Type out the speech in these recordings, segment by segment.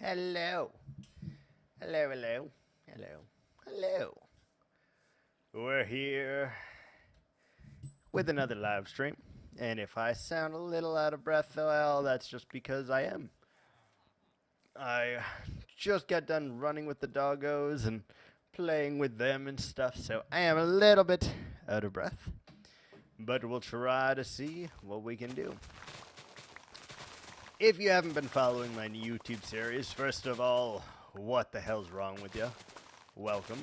Hello. Hello, hello. Hello. Hello. We're here with another live stream. And if I sound a little out of breath, well, that's just because I am. I just got done running with the doggos and playing with them and stuff, so I am a little bit out of breath. But we'll try to see what we can do. If you haven't been following my YouTube series, first of all, what the hell's wrong with you? Welcome.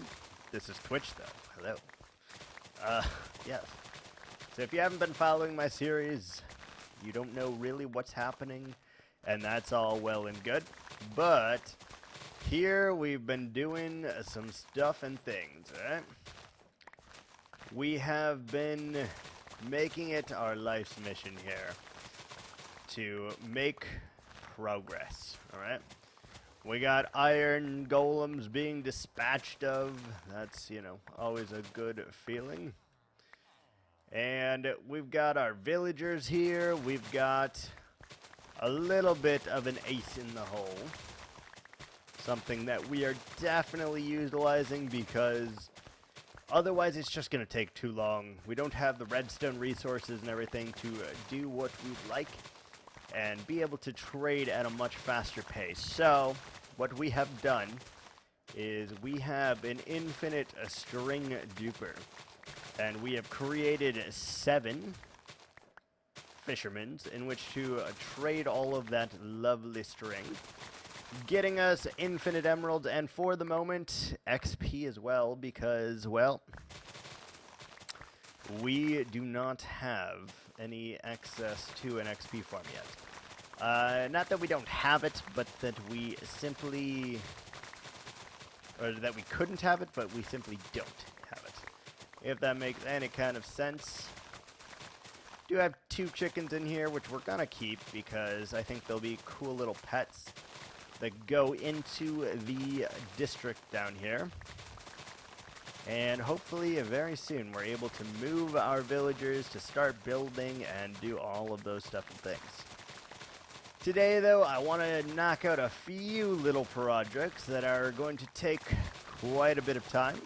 This is Twitch, though. Hello. Yes. So if you haven't been following my series, you don't know really what's happening, and that's all well and good. But here we've been doing some stuff and things, right? We have been making it our life's mission here to make progress, alright? We got iron golems being dispatched of. That's, always a good feeling. And we've got our villagers here. We've got a little bit of an ace in the hole. Something that we are definitely utilizing because otherwise it's just going to take too long. We don't have the redstone resources and everything to do what we'd like and be able to trade at a much faster pace. So what we have done is we have an infinite string duper, and we have created 7 fishermen in which to trade all of that lovely string, getting us infinite emeralds, and for the moment XP as well, because, well, we do not have any access to an XP farm yet. Not that we don't have it, but that we simply, or that we couldn't have it, but we simply don't have it. If that makes any kind of sense. Do have 2 chickens in here, which we're gonna keep because I think they'll be cool little pets that go into the district down here. And hopefully very soon we're able to move our villagers to start building and do all of those stuff and things. Today, though, I want to knock out a few little projects that are going to take quite a bit of time,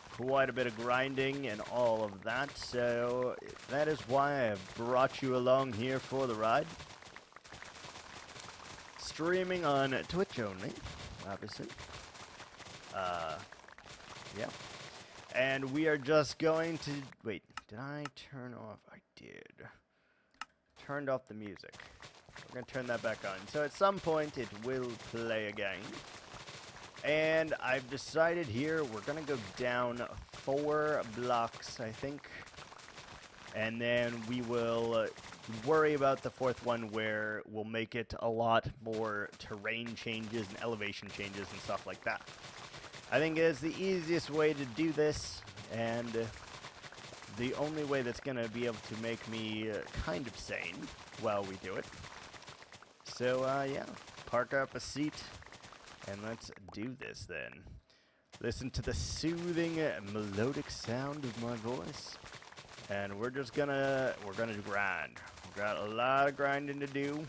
quite a bit of grinding and all of that, so that is why I've brought you along here for the ride. Streaming on Twitch only, obviously. Yeah. And we are just going to... Wait, did I turn off? I did. Turned off the music. We're going to turn that back on. So at some point it will play again. And I've decided here we're going to go down 4 blocks, I think. And then we will worry about the 4th one where we'll make it a lot more terrain changes and elevation changes and stuff like that. I think it is the easiest way to do this, and the only way that's going to be able to make me kind of sane while we do it. So, yeah, park up a seat, and let's do this then. Listen to the soothing, melodic sound of my voice, and we're gonna grind. We've got a lot of grinding to do,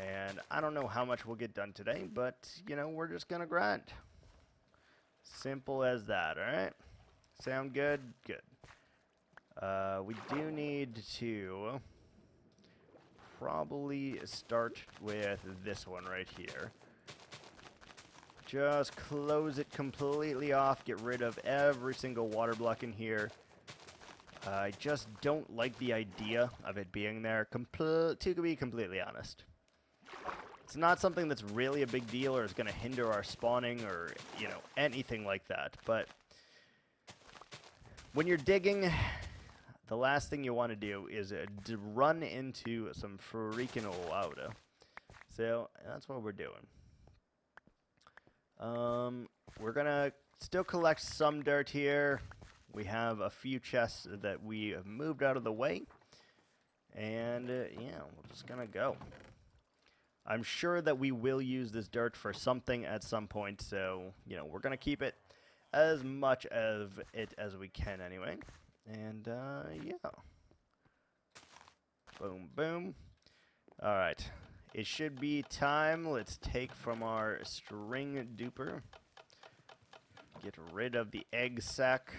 and I don't know how much we'll get done today, but, we're just gonna grind. Simple as that, alright? Sound good? Good. We do need to probably start with this one right here. Just close it completely off, get rid of every single water block in here. I just don't like the idea of it being there, to be completely honest. It's not something that's really a big deal or is going to hinder our spawning or, anything like that. But when you're digging, the last thing you want to do is run into some freaking water. So that's what we're doing. We're going to still collect some dirt here. We have a few chests that we have moved out of the way. And, yeah, we're just going to go. I'm sure that we will use this dirt for something at some point, so, we're going to keep it as much of it as we can anyway. And, yeah. Boom, boom. Alright. it should be time. Let's take from our string duper. Get rid of the egg sack.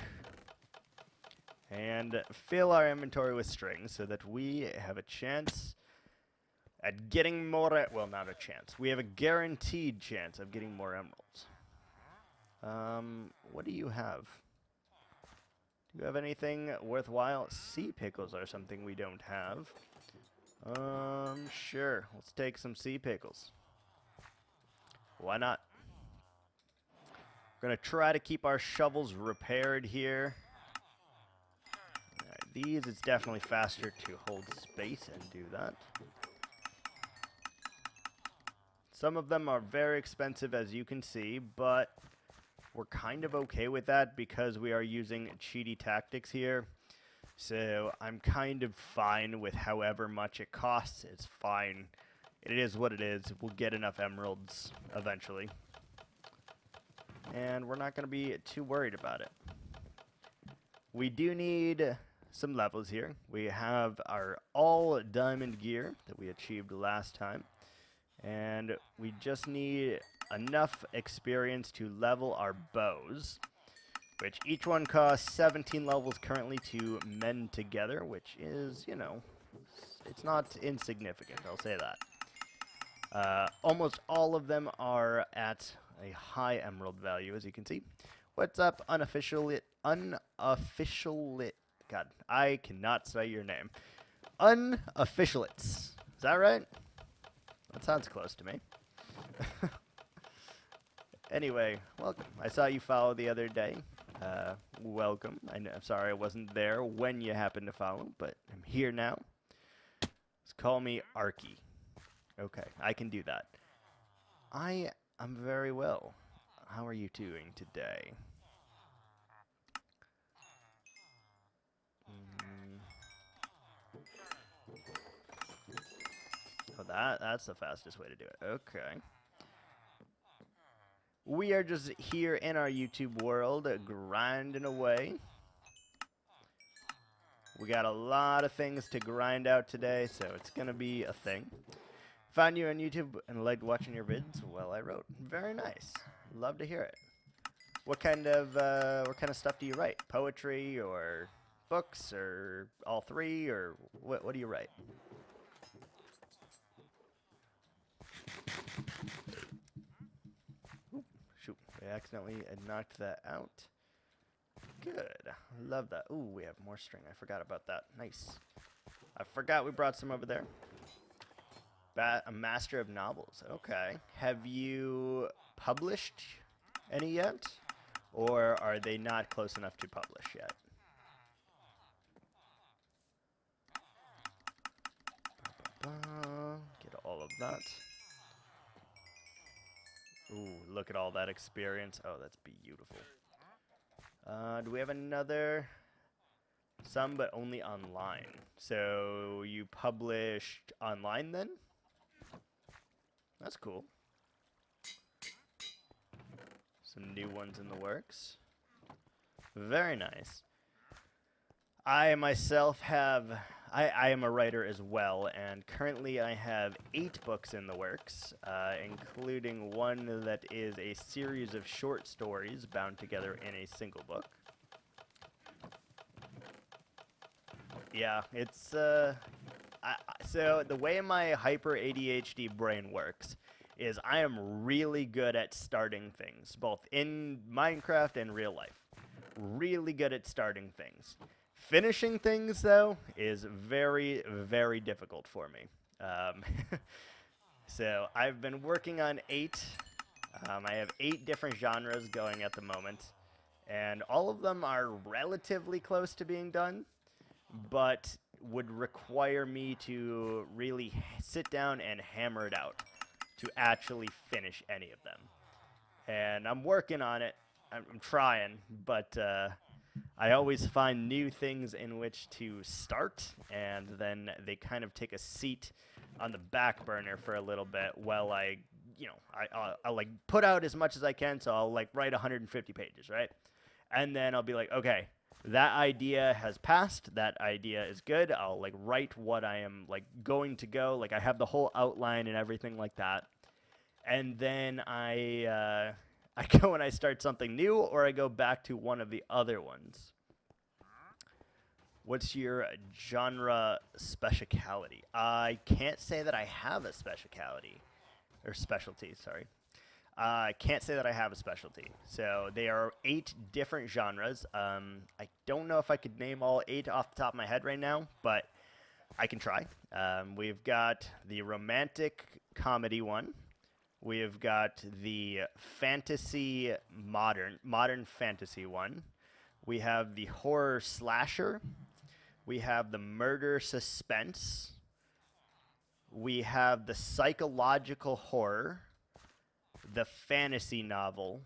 And fill our inventory with strings so that we have a chance at getting more, well, not a chance. We have a guaranteed chance of getting more emeralds. What do you have? Do you have anything worthwhile? Sea pickles are something we don't have. Sure. Let's take some sea pickles. Why not? We're going to try to keep our shovels repaired here. Alright, these, it's definitely faster to hold space and do that. Some of them are very expensive, as you can see, but we're kind of okay with that because we are using cheaty tactics here. So I'm kind of fine with however much it costs. It's fine. It is what it is. We'll get enough emeralds eventually. And we're not going to be too worried about it. We do need some levels here. We have our all diamond gear that we achieved last time. And we just need enough experience to level our bows, which each one costs 17 levels currently to mend together, which is, you know, it's not insignificant, I'll say that. Almost all of them are at a high emerald value, as you can see. What's up, unofficial lit? God, I cannot say your name. Unofficialates. Is that right? That sounds close to me. Anyway, welcome. I saw you follow the other day. Welcome. I'm sorry I wasn't there when you happened to follow, but I'm here now. Just call me Arky. Okay, I can do that. I'm very well. How are you doing today? Oh, that's the fastest way to do it. Okay. We are just here in our YouTube world, grinding away. We got a lot of things to grind out today, so it's going to be a thing. Found you on YouTube and liked watching your vids? Well, I wrote. Very nice. Love to hear it. What kind of stuff do you write? Poetry or books or all three, or what do you write? Shoot, I accidentally knocked that out. Good. Love that. Ooh, we have more string. I forgot about that. Nice. I forgot we brought some over there. A master of novels. Okay. Have you published any yet? Or are they not close enough to publish yet? Get all of that. Ooh, look at all that experience. Oh, that's beautiful. Do we have another? Some, but only online. So you published online then? That's cool. Some new ones in the works. Very nice. I myself have... I am a writer as well, and currently I have 8 books in the works, including one that is a series of short stories bound together in a single book. Yeah, it's, so the way my hyper ADHD brain works is I am really good at starting things, both in Minecraft and real life. Really good at starting things. Finishing things, though, is very, very difficult for me. So I've been working on 8. I have 8 different genres going at the moment, and all of them are relatively close to being done, but would require me to really sit down and hammer it out to actually finish any of them. And I'm working on it. I'm trying, but I always find new things in which to start, and then they kind of take a seat on the back burner for a little bit while I, you know, I'll like put out as much as I can, so I'll like write 150 pages, right? And then I'll be like, okay, that idea has passed. That idea is good. I'll like write what I am like going to go. Like I have the whole outline and everything like that. And then I go and I start something new, or I go back to one of the other ones. What's your genre specialty? I can't say that I have a specialty, or specialty, sorry. I can't say that I have a specialty. So they are 8 different genres. I don't know if I could name all 8 off the top of my head right now, but I can try. We've got the romantic comedy one. We've got the fantasy modern fantasy one. We have the horror slasher. We have the murder suspense. We have the psychological horror, the fantasy novel,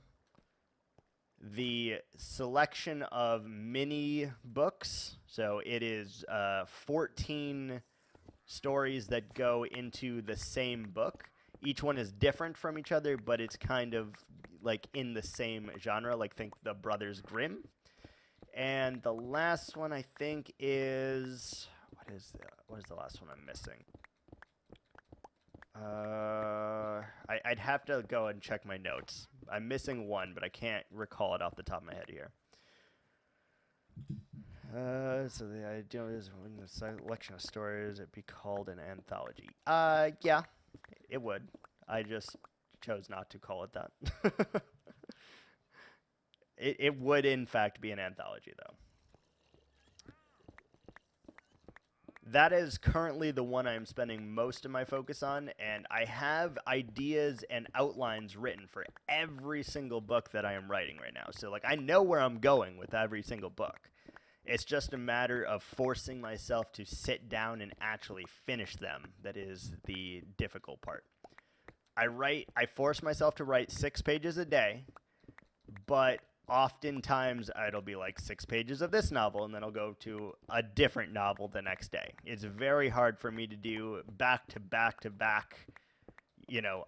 the selection of mini books. So it is 14 stories that go into the same book. Each one is different from each other, but it's kind of like in the same genre, like think the Brothers Grimm. And the last one I think is, what is the last one I'm missing? I'd have to go and check my notes. I'm missing one, but I can't recall it off the top of my head here. So the idea is when the selection of stories, it be called an anthology. Yeah, it would. I just chose not to call it that. It would, in fact, be an anthology, though. That is currently the one I'm spending most of my focus on, and I have ideas and outlines written for every single book that I am writing right now. So, like, I know where I'm going with every single book. It's just a matter of forcing myself to sit down and actually finish them that is the difficult part. I force myself to write 6 pages a day, but oftentimes it'll be like 6 pages of this novel, and then I'll go to a different novel the next day. It's very hard for me to do back to back to back,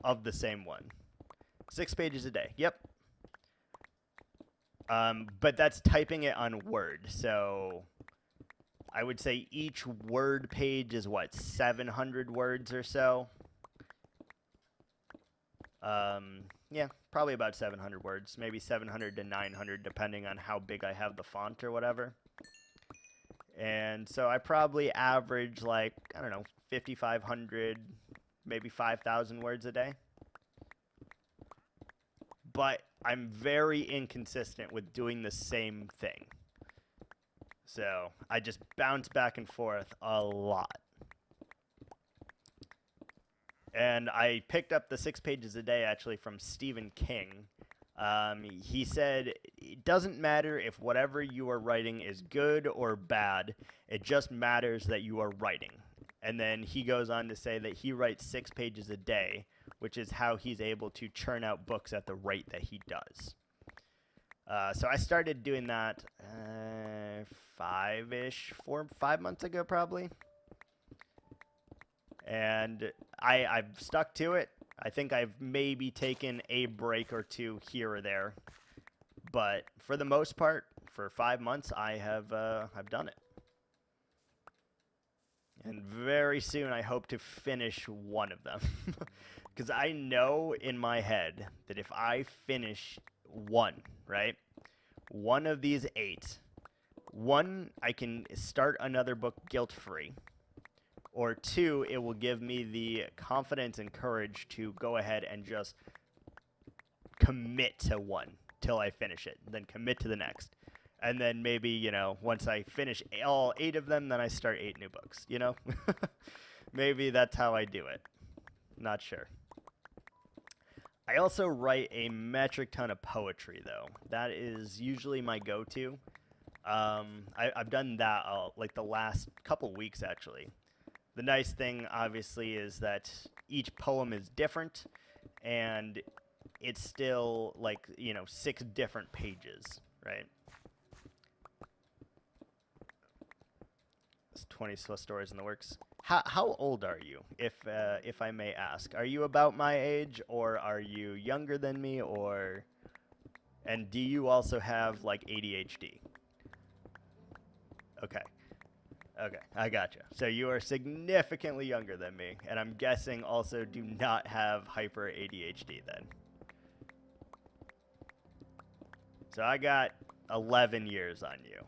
of the same one. 6 pages a day. Yep. But that's typing it on Word. So I would say each Word page is 700 words or so. Yeah, probably about 700 words, maybe 700 to 900, depending on how big I have the font or whatever. And so I probably average 5,500, maybe 5,000 words a day. But I'm very inconsistent with doing the same thing. So I just bounce back and forth a lot. And I picked up the 6 pages a day, actually, from Stephen King. He said, it doesn't matter if whatever you are writing is good or bad. It just matters that you are writing. And then he goes on to say that he writes 6 pages a day, which is how he's able to churn out books at the rate that he does. So I started doing that 5 months ago, probably. And I've stuck to it. I think I've maybe taken a break or 2 here or there. But for the most part, for 5 months, I've done it. And very soon, I hope to finish one of them. Because I know in my head that if I finish one, right? One of these 8. One, I can start another book guilt-free. Or 2, it will give me the confidence and courage to go ahead and just commit to one till I finish it. Then commit to the next. And then maybe, once I finish all 8 of them, then I start 8 new books, Maybe that's how I do it. Not sure. I also write a metric ton of poetry, though. That is usually my go-to. I've done that the last couple weeks, actually. The nice thing, obviously, is that each poem is different, and it's still, 6 different pages, right? There's 20 stories in the works. How old are you, if I may ask? Are you about my age, or are you younger than me, and do you also have, ADHD? Okay. Okay, I gotcha. So you are significantly younger than me, and I'm guessing also do not have hyper ADHD then. So I got 11 years on you.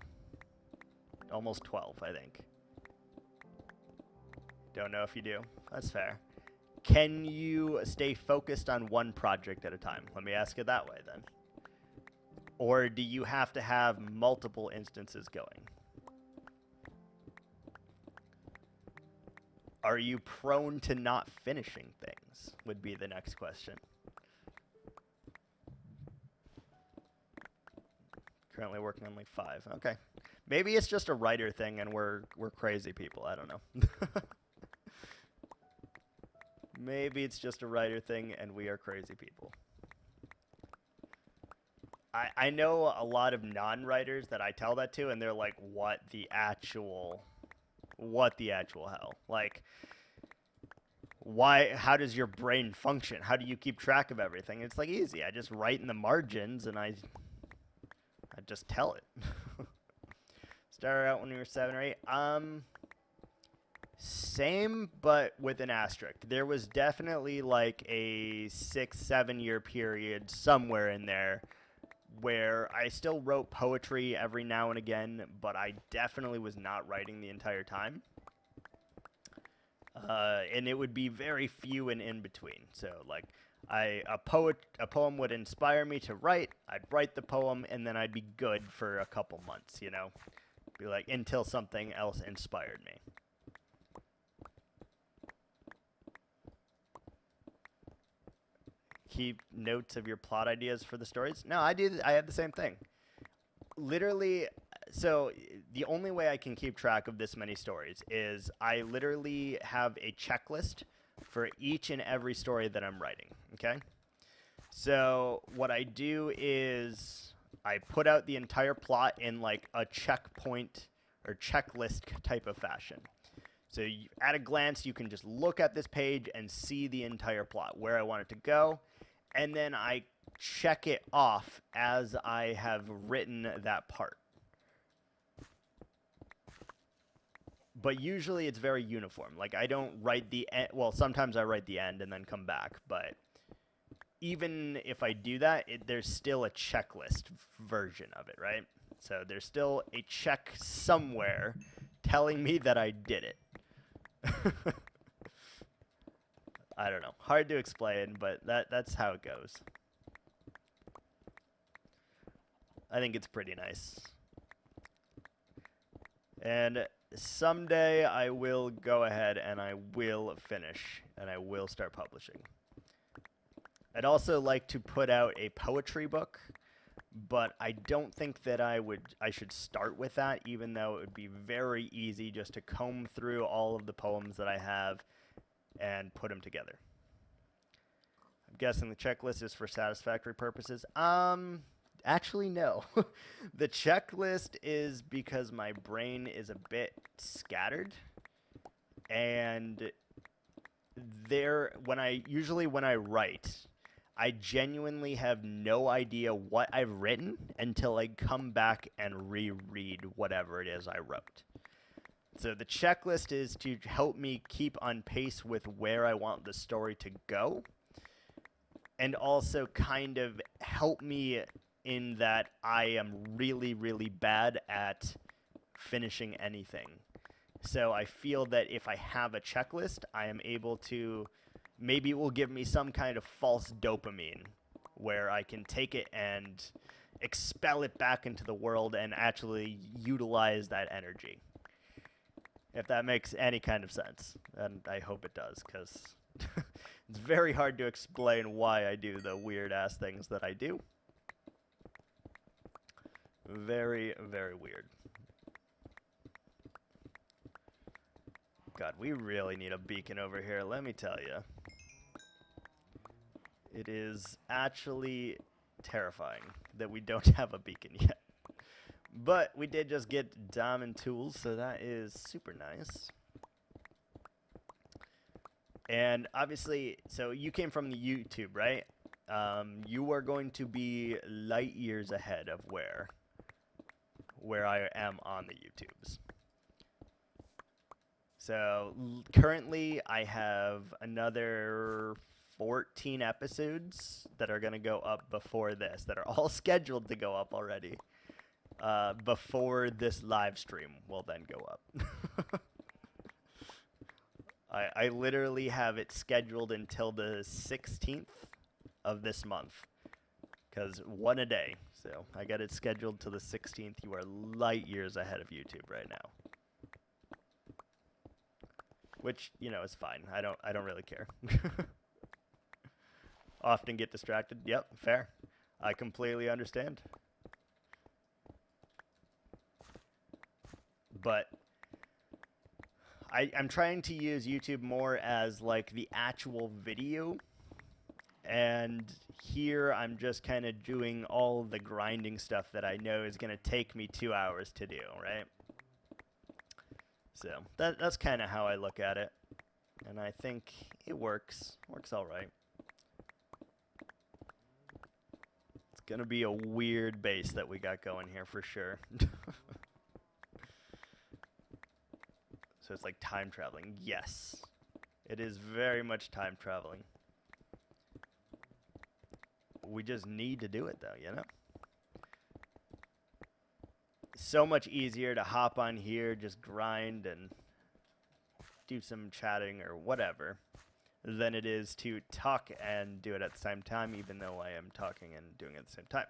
Almost 12, I think. Don't know if you do. That's fair. Can you stay focused on one project at a time? Let me ask it that way then. Or do you have to have multiple instances going? Are you prone to not finishing things? Would be the next question. Currently working on like 5. Okay. Maybe it's just a writer thing and we're crazy people. I don't know. Maybe it's just a writer thing and we are crazy people. I know a lot of non-writers that I tell that to and they're like, what the actual hell? Like, how does your brain function? How do you keep track of everything? It's like easy. I just write in the margins and I just tell it. Started out when we were 7 or 8. Same, but with an asterisk. There was definitely like a 6-7 year period somewhere in there where I still wrote poetry every now and again, but I definitely was not writing the entire time. And it would be very few and in between. So like a poem would inspire me to write. I'd write the poem and then I'd be good for a couple months, you know, be like until something else inspired me. Keep notes of your plot ideas for the stories? No, I do. I have the same thing. Literally, so the only way I can keep track of this many stories is I literally have a checklist for each and every story that I'm writing, okay? So what I do is I put out the entire plot in like a checkpoint or checklist type of fashion. So at a glance, you can just look at this page and see the entire plot, where I want it to go, and then I check it off as I have written that part. But usually it's very uniform. Like I don't write the end. Well, sometimes I write the end and then come back. But even if I do that, there's still a checklist version of it, right? So there's still a check somewhere telling me that I did it. I don't know. Hard to explain, but that's how it goes. I think it's pretty nice. And someday I will go ahead and I will finish and I will start publishing. I'd also like to put out a poetry book, but I don't think that I should start with that, even though it would be very easy just to comb through all of the poems that I have and put them together. I'm guessing the checklist is for satisfactory purposes. Actually, no. The checklist is because my brain is a bit scattered, and when I write, I genuinely have no idea what I've written until I come back and reread whatever it is I wrote. So the checklist is to help me keep on pace with where I want the story to go, and also kind of help me in that I am really, really bad at finishing anything. So I feel that if I have a checklist, I am able to, maybe it will give me some kind of false dopamine where I can take it and expel it back into the world and actually utilize that energy. If that makes any kind of sense, and I hope it does, because it's very hard to explain why I do the weird-ass things that I do. Very, very weird. God, we really need a beacon over here, let me tell you. It is actually terrifying that we don't have a beacon yet. But we did just get diamond tools, so that is super nice. And obviously, so you came from the YouTube, right? You are going to be light years ahead of where I am on the YouTubes. So currently I have another 14 episodes that are going to go up before this, that are all scheduled to go up already. Before this live stream will then go up. I literally have it scheduled until the 16th of this month. Because one a day. So I got it scheduled to the 16th. You are light years ahead of YouTube right now. Which, you know, is fine. I don't really care. Often get distracted. Yep, fair. I completely understand. But I'm trying to use YouTube more as like the actual video. And here I'm just kind of doing all the grinding stuff that I know is going to take me 2 hours to do, right? So that's kind of how I look at it. And I think it works. Works all right. It's going to be a weird base that we got going here for sure. So it's like time traveling. Yes. It is very much time traveling. We just need to do it though, you know? So much easier to hop on here, just grind and do some chatting or whatever, than it is to talk and do it at the same time, even though I am talking and doing it at the same time.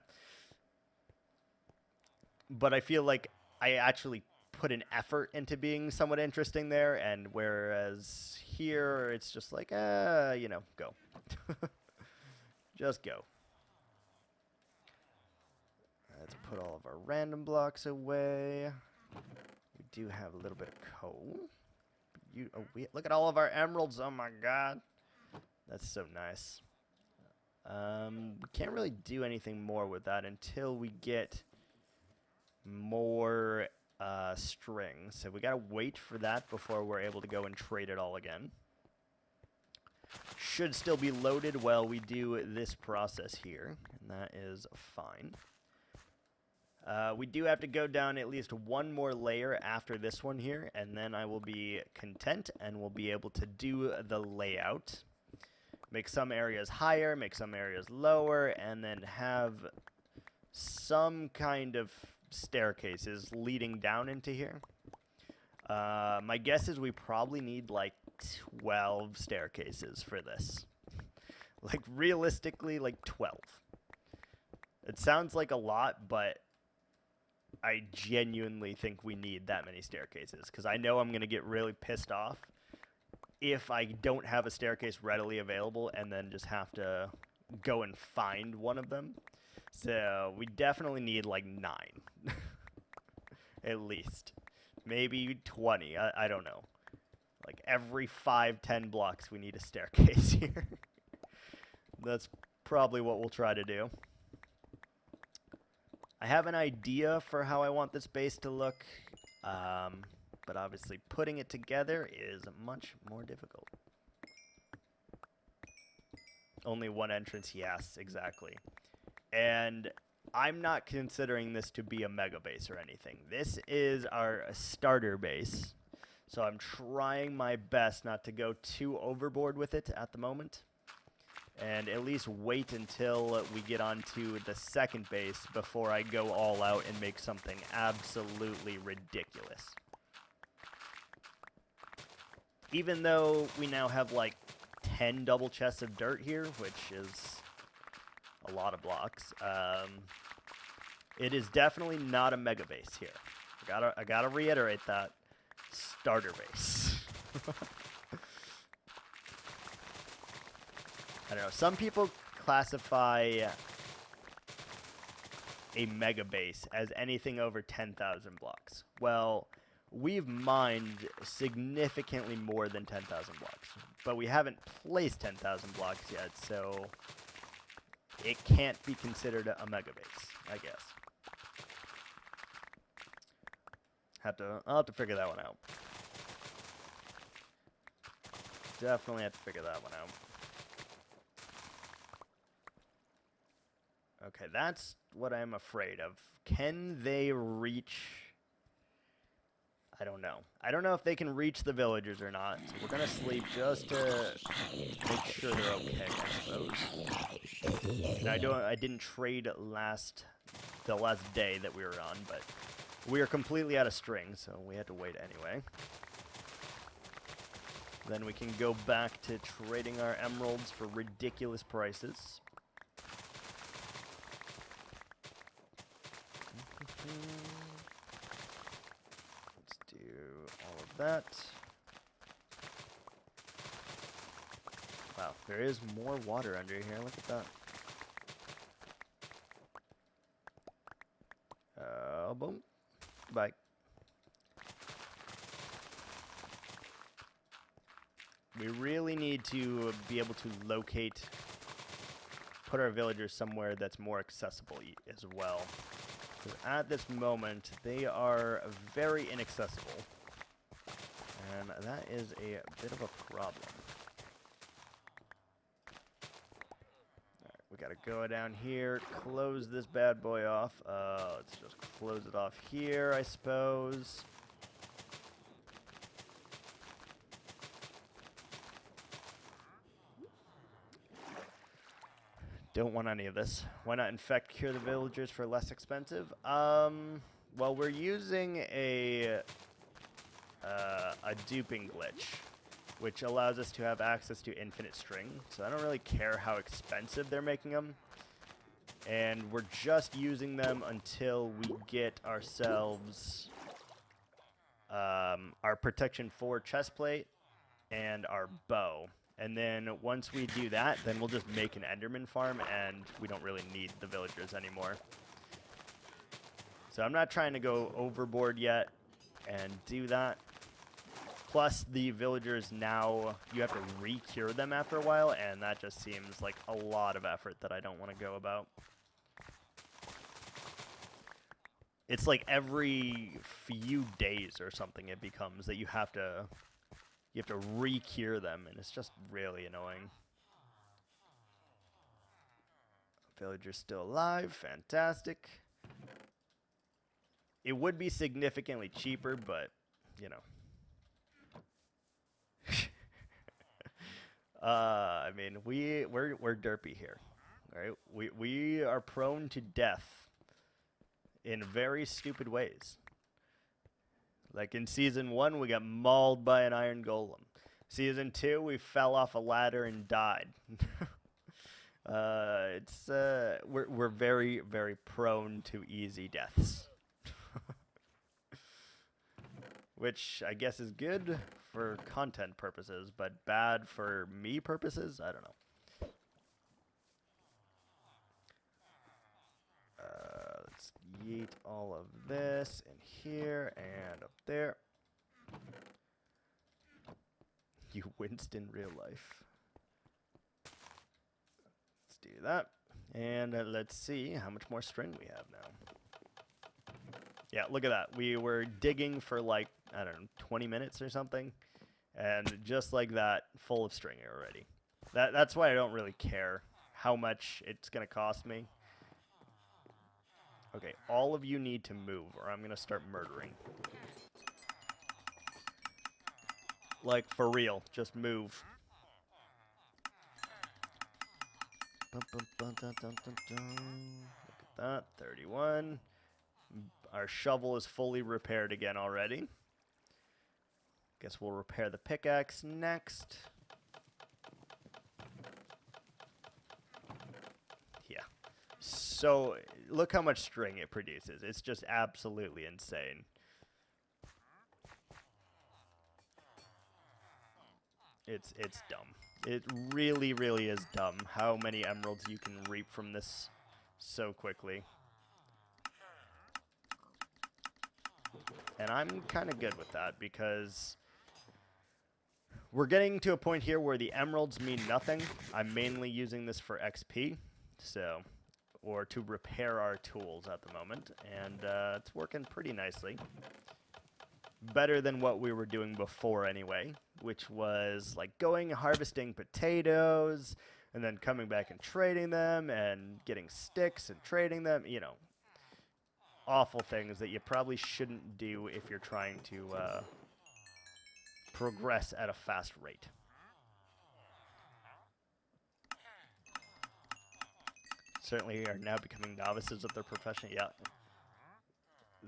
But I feel like I actually put an effort into being somewhat interesting there, and whereas here it's just like, you know, go. Just go. Let's put all of our random blocks away. We do have a little bit of coal. Look at all of our emeralds. Oh my god. That's so nice. We can't really do anything more with that until we get more string. So we gotta wait for that before we're able to go and trade it all again. Should still be loaded while we do this process here, and that is fine. We do have to go down at least one more layer after this one here, and then I will be content and we'll be able to do the layout. Make some areas higher, make some areas lower, and then have some kind of staircases leading down into here. My guess is we probably need like 12 staircases for this. Like realistically, like 12. It sounds like a lot, but I genuinely think we need that many staircases, because I know I'm going to get really pissed off if I don't have a staircase readily available and then just have to go and find one of them. So we definitely need like 9. At least. Maybe 20. I don't know. Like every 5-10 blocks we need a staircase here. That's probably what we'll try to do. I have an idea for how I want this base to look, but obviously putting it together is much more difficult. Only one entrance, yes, exactly. And I'm not considering this to be a mega base or anything. This is our starter base, so I'm trying my best not to go too overboard with it at the moment. And at least wait until we get onto the second base before I go all out and make something absolutely ridiculous. Even though we now have like 10 double chests of dirt here, which is a lot of blocks, it is definitely not a mega base here. I gotta reiterate that. Starter base. I don't know. Some people classify a mega base as anything over 10,000 blocks. Well, we've mined significantly more than 10,000 blocks, but we haven't placed 10,000 blocks yet, so it can't be considered a mega base, I guess. I'll have to figure that one out. Definitely have to figure that one out. Okay, that's what I'm afraid of. Can they reach... I don't know. I don't know if they can reach the villagers or not, so we're gonna sleep just to make sure they're okay, I suppose. And I didn't trade the last day that we were on, but we are completely out of string, so we had to wait anyway. Then we can go back to trading our emeralds for ridiculous prices. Let's do all of that. Wow, there is more water under here. Look at that. Boom. Bye. We really need to be able to put our villagers somewhere that's more accessible as well. Because at this moment, they are very inaccessible. And that is a bit of a problem. Alright, we gotta go down here, close this bad boy off. Let's just close it off here, I suppose. Don't want any of this. Why not infect cure the villagers for less expensive? Well, we're using a duping glitch, which allows us to have access to infinite string. So I don't really care how expensive they're making them. And we're just using them until we get ourselves our protection 4 chestplate and our bow. And then once we do that, then we'll just make an Enderman farm, and we don't really need the villagers anymore. So I'm not trying to go overboard yet and do that. Plus, the villagers now, you have to re-cure them after a while, and that just seems like a lot of effort that I don't want to go about. It's like every few days or something it becomes that you have to re-cure them, and it's just really annoying. Villager's still alive. Fantastic. It would be significantly cheaper, but, you know. I mean, we're derpy here. Right? We are prone to death in very stupid ways. Like in Season 1, we got mauled by an iron golem. Season 2, we fell off a ladder and died. We're very, very prone to easy deaths. Which I guess is good for content purposes, but bad for me purposes? I don't know. Let's yeet all of this in here and up there. You winced in real life. Let's do that. And let's see how much more string we have now. Yeah, look at that. We were digging for like, I don't know, 20 minutes or something. And just like that, full of string already. That's why I don't really care how much it's going to cost me. Okay, all of you need to move, or I'm going to start murdering. Like, for real, just move. Look at that, 31. Our shovel is fully repaired again already. Guess we'll repair the pickaxe next. Yeah. So, look how much string it produces. It's just absolutely insane. It's dumb. It really, really is dumb how many emeralds you can reap from this so quickly. And I'm kind of good with that because we're getting to a point here where the emeralds mean nothing. I'm mainly using this for XP, or to repair our tools at the moment, and it's working pretty nicely. Better than what we were doing before anyway, which was like going harvesting potatoes and then coming back and trading them and getting sticks and trading them, you know. awful things that you probably shouldn't do if you're trying to progress at a fast rate. Certainly are now becoming novices of their profession. Yeah.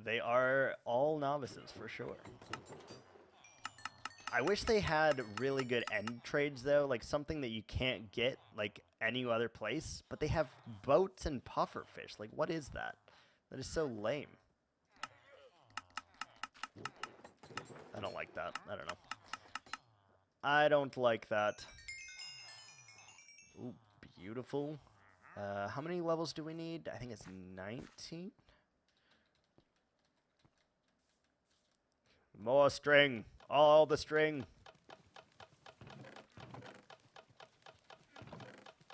They are all novices, for sure. I wish they had really good end trades, though. Like, something that you can't get, like, any other place. But they have boats and puffer fish. Like, what is that? That is so lame. I don't like that. I don't know. I don't like that. Ooh, beautiful. How many levels do we need? I think it's 19. More string. All the string.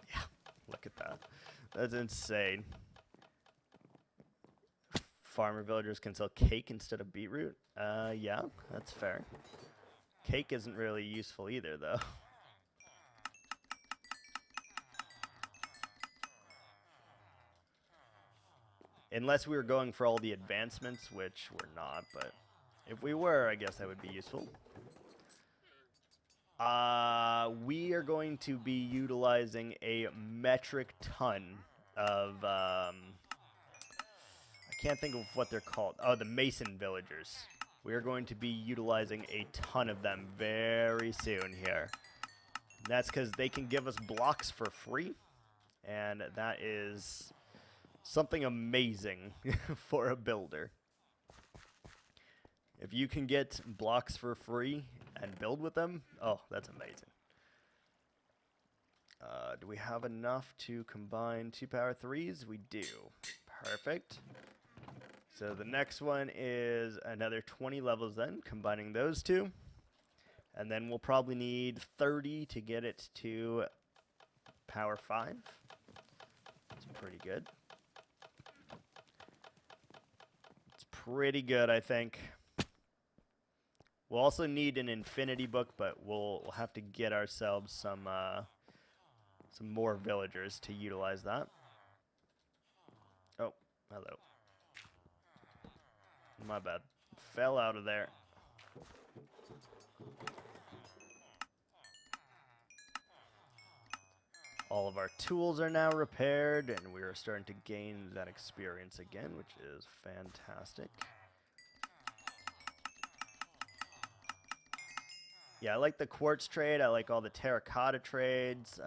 Yeah, look at that. That's insane. Farmer villagers can sell cake instead of beetroot. Yeah, that's fair. Cake isn't really useful either, though. Unless we were going for all the advancements, which we're not, but if we were, I guess that would be useful. We are going to be utilizing a metric ton of, I can't think of what they're called. Oh, the Mason villagers. We are going to be utilizing a ton of them very soon here. That's because they can give us blocks for free, and that is something amazing for a builder. If you can get blocks for free and build with them, oh, that's amazing. Do we have enough to combine 2 power 3s? We do. Perfect. So the next one is another 20 levels then, combining those two. And then we'll probably need 30 to get it to power 5. That's pretty good. It's pretty good, I think. We'll also need an infinity book, but we'll have to get ourselves some more villagers to utilize that. Oh, hello. My bad. Fell out of there. All of our tools are now repaired, and we are starting to gain that experience again, which is fantastic. Yeah, I like the quartz trade. I like all the terracotta trades.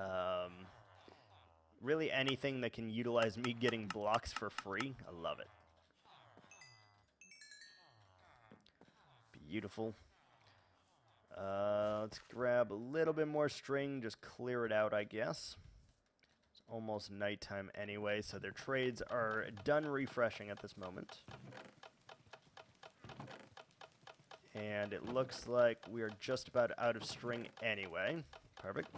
Really anything that can utilize me getting blocks for free. I love it. Beautiful. Let's grab a little bit more string. Just clear it out, I guess. It's almost nighttime anyway, so their trades are done refreshing at this moment. And it looks like we are just about out of string anyway. Perfect.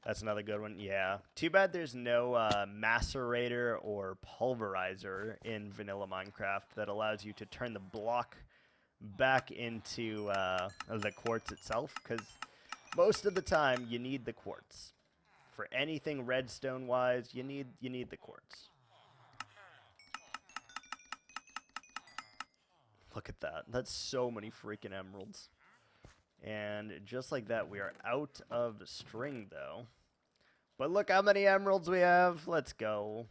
That's another good one. Yeah. Too bad there's no macerator or pulverizer in vanilla Minecraft that allows you to turn the block back into the quartz itself, because most of the time you need the quartz. For anything redstone-wise, you need the quartz. Look at that. That's so many freaking emeralds. And just like that, we are out of string, though. But look how many emeralds we have. Let's go.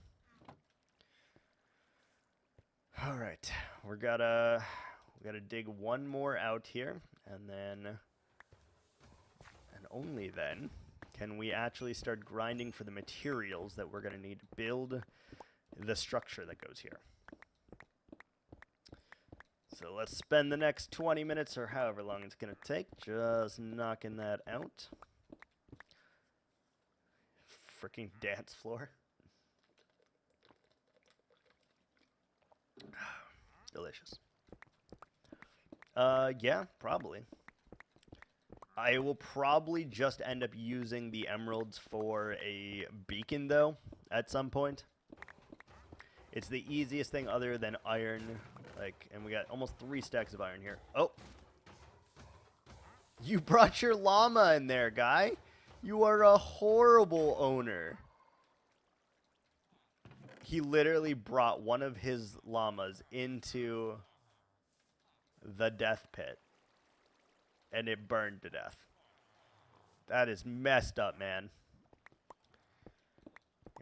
All right. We gotta dig one more out here, and then, and only then, can we actually start grinding for the materials that we're gonna need to build the structure that goes here. So let's spend the next 20 minutes or however long it's going to take just knocking that out. Freaking dance floor. Delicious. Yeah, probably. I will probably just end up using the emeralds for a beacon, though, at some point. It's the easiest thing other than iron. Like, and we got almost 3 stacks of iron here. Oh! You brought your llama in there, guy! You are a horrible owner. He literally brought one of his llamas into the death pit, and it burned to death. That is messed up, man.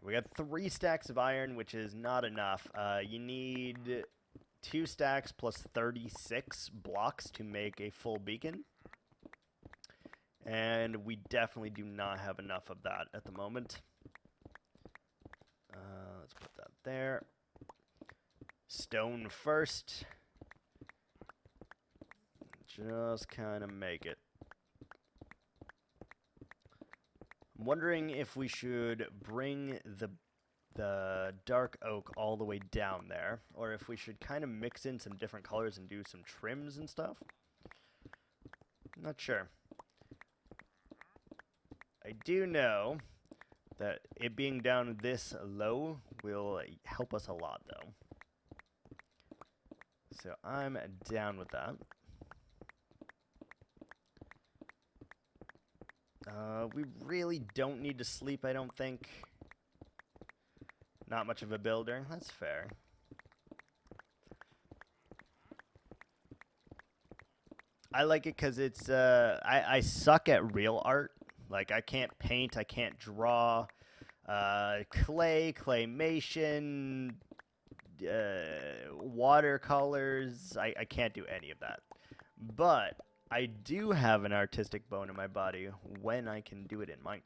We got 3 stacks of iron, which is not enough. You need 2 stacks plus 36 blocks to make a full beacon. And we definitely do not have enough of that at the moment. Let's put that there. Stone first. Just kind of make it. I'm wondering if we should bring the dark oak all the way down there, or if we should kind of mix in some different colors and do some trims and stuff. Not sure. I do know that it being down this low will help us a lot, though. So I'm down with that. We really don't need to sleep, I don't think. Not much of a builder. That's fair. I like it because it's, I suck at real art. Like, I can't paint, I can't draw. Claymation, watercolors, I can't do any of that. But I do have an artistic bone in my body when I can do it in Minecraft.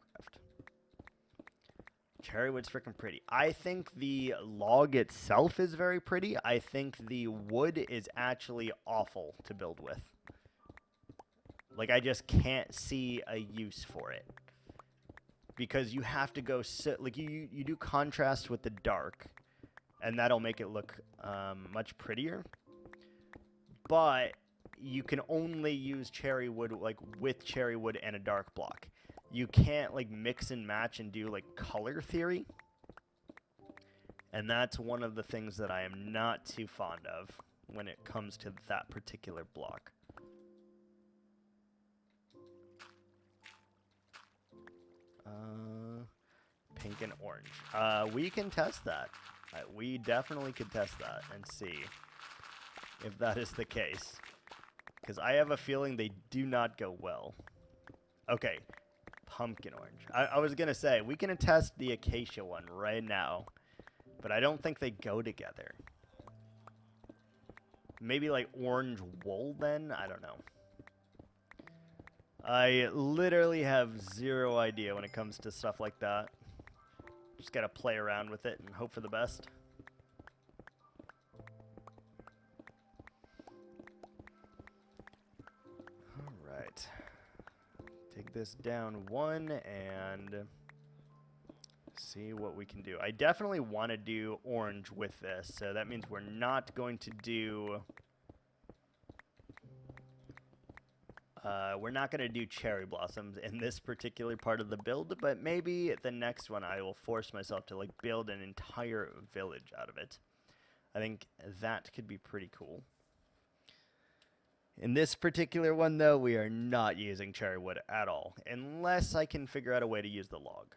Cherrywood's freaking pretty. I think the log itself is very pretty. I think the wood is actually awful to build with. Like, I just can't see a use for it. Because you have to go, like, you do contrast with the dark, and that'll make it look much prettier. But you can only use cherry wood, like, with cherry wood and a dark block. You can't, like, mix and match and do, like, color theory. And that's one of the things that I am not too fond of when it comes to that particular block. Pink and orange. We can test that. We definitely could test that and see if that is the case. Because I have a feeling they do not go well. Okay. Pumpkin orange. I was going to say, we can test the acacia one right now. But I don't think they go together. Maybe like orange wool then? I don't know. I literally have zero idea when it comes to stuff like that. Just gotta play around with it and hope for the best. Alright. Take this down 1 and see what we can do. I definitely want to do orange with this, so that means we're not going to do... we're not going to do cherry blossoms in this particular part of the build, but maybe the next one I will force myself to like build an entire village out of it. I think that could be pretty cool. In this particular one, though, we are not using cherry wood at all, unless I can figure out a way to use the log.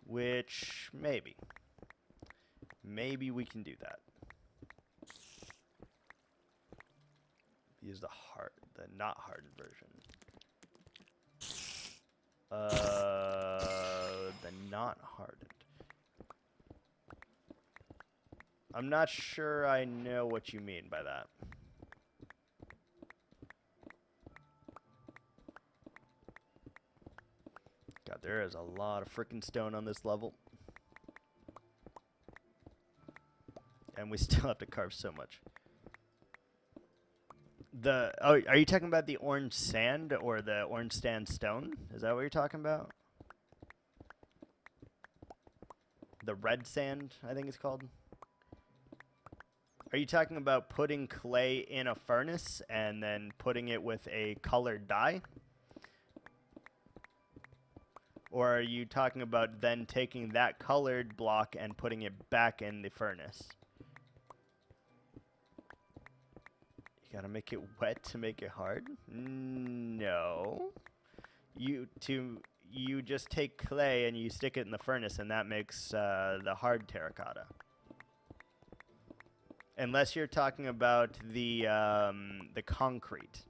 Which, maybe. Maybe we can do that. Use the not hardened version. The not hardened. I'm not sure I know what you mean by that. God, there is a lot of freaking stone on this level. And we still have to carve so much. Oh, are you talking about the orange sand or the orange sandstone? Is that what you're talking about? The red sand, I think it's called. Are you talking about putting clay in a furnace and then putting it with a colored dye? Or are you talking about then taking that colored block and putting it back in the furnace? You gotta make it wet to make it hard? No. You you just take clay and you stick it in the furnace, and that makes the hard terracotta. Unless you're talking about the concrete.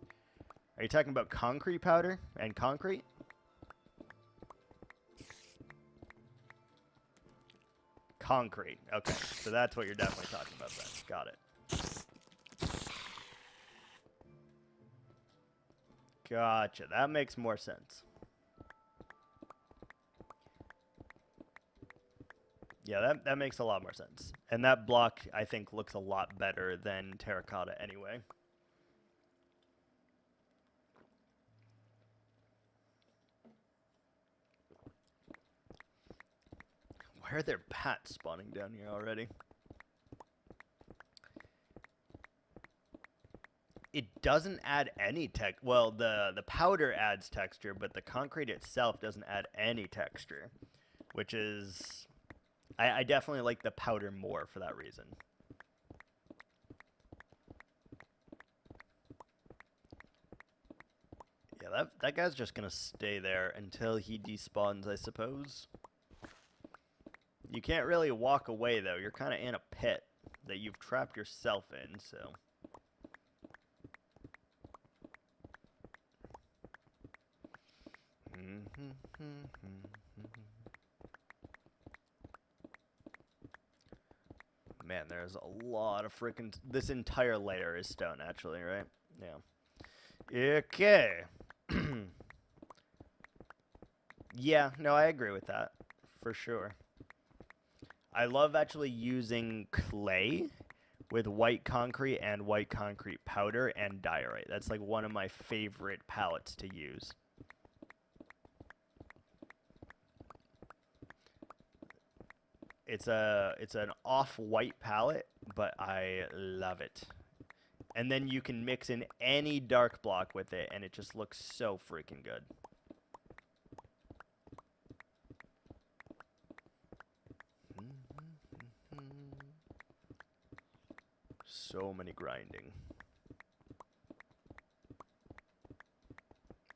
Are you talking about concrete powder and concrete? Concrete. Okay, so that's what you're definitely talking about then. Got it. Gotcha. That makes more sense. Yeah, that makes a lot more sense. And that block, I think, looks a lot better than terracotta anyway. Why are there bats spawning down here already? It doesn't add any well, the powder adds texture, but the concrete itself doesn't add any texture, which is... I definitely like the powder more for that reason. Yeah, that guy's just gonna stay there until he despawns, I suppose. You can't really walk away, though. You're kind of in a pit that you've trapped yourself in, so... Man, there's a lot of freaking... This entire layer is stone, actually, right? Yeah. Okay. Yeah, no, I agree with that. For sure. I love actually using clay with white concrete and white concrete powder and diorite. That's like one of my favorite palettes to use. It's an off-white palette, but I love it. And then you can mix in any dark block with it, and it just looks so freaking good. So many grinding.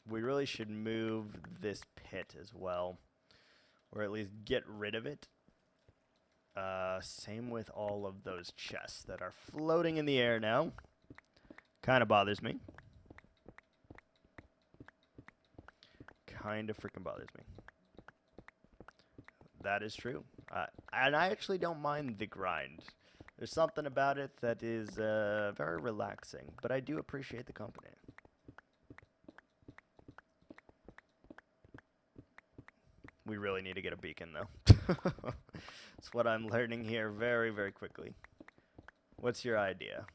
We really should move this pit as well, or at least get rid of it. Same with all of those chests that are floating in the air now. Kind of bothers me. Kind of freaking bothers me. That is true. And I actually don't mind the grind. There's something about it that is very relaxing, but I do appreciate the company. We really need to get a beacon, though. That's what I'm learning here very, very quickly. What's your idea?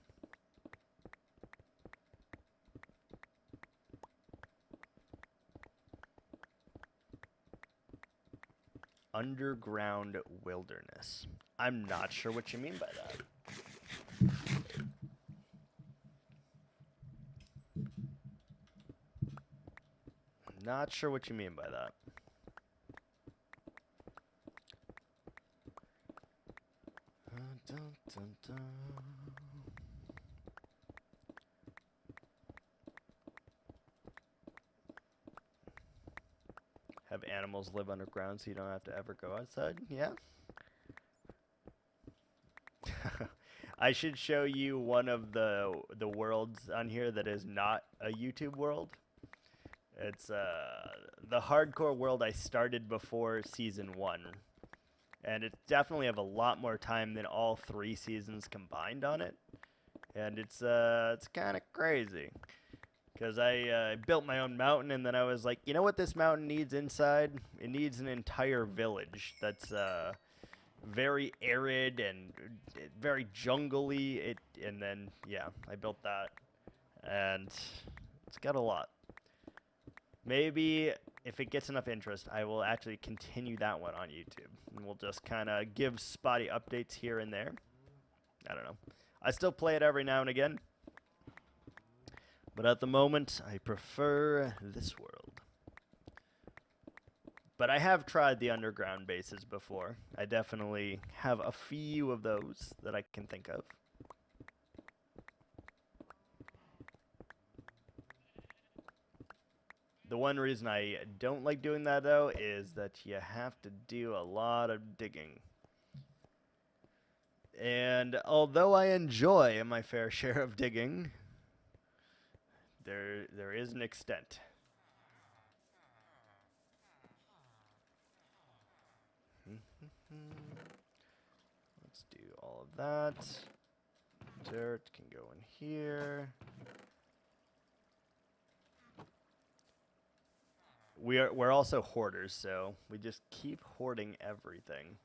Underground wilderness. I'm not sure what you mean by that. Not sure what you mean by that. Have animals live underground so you don't have to ever go outside? Yeah. I should show you one of the worlds on here that is not a YouTube world. It's the hardcore world I started before season 1. And it definitely have a lot more time than all 3 seasons combined on it. And it's kind of crazy. Because I built my own mountain, and then I was like, you know what this mountain needs inside? It needs an entire village that's very arid and very jungly. And then, yeah, I built that. And it's got a lot. Maybe if it gets enough interest, I will actually continue that one on YouTube. And we'll just kind of give spotty updates here and there. I don't know. I still play it every now and again. But at the moment, I prefer this world. But I have tried the underground bases before. I definitely have a few of those that I can think of. The one reason I don't like doing that, though, is that you have to do a lot of digging. And although I enjoy my fair share of digging, there is an extent. Let's do all of that. Dirt can go in here. We're also hoarders, so we just keep hoarding everything.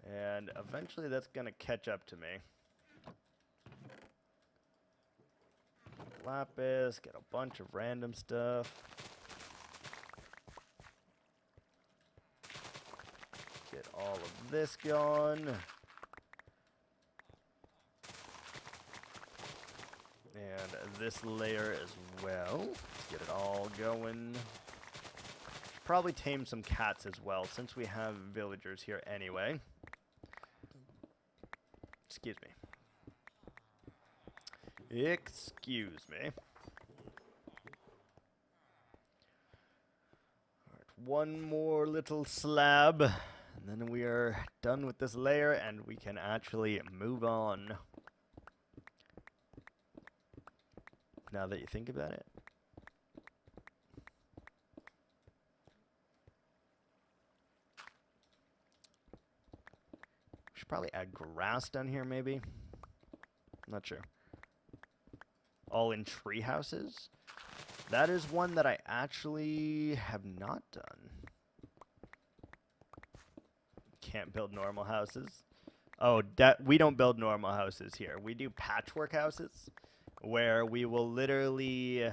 And eventually that's gonna catch up to me. Lapis, get a bunch of random stuff. Get all of this going. And this layer as well. Let's get it all going. Probably tame some cats as well, since we have villagers here anyway. Excuse me. Excuse me. Alright, one more little slab, and then we are done with this layer, and we can actually move on. Now that you think about it. Should probably add grass down here, maybe. I'm not sure. All in tree houses. That is one that I actually have not done. Can't build normal houses. Oh, we don't build normal houses here. We do patchwork houses, where we will literally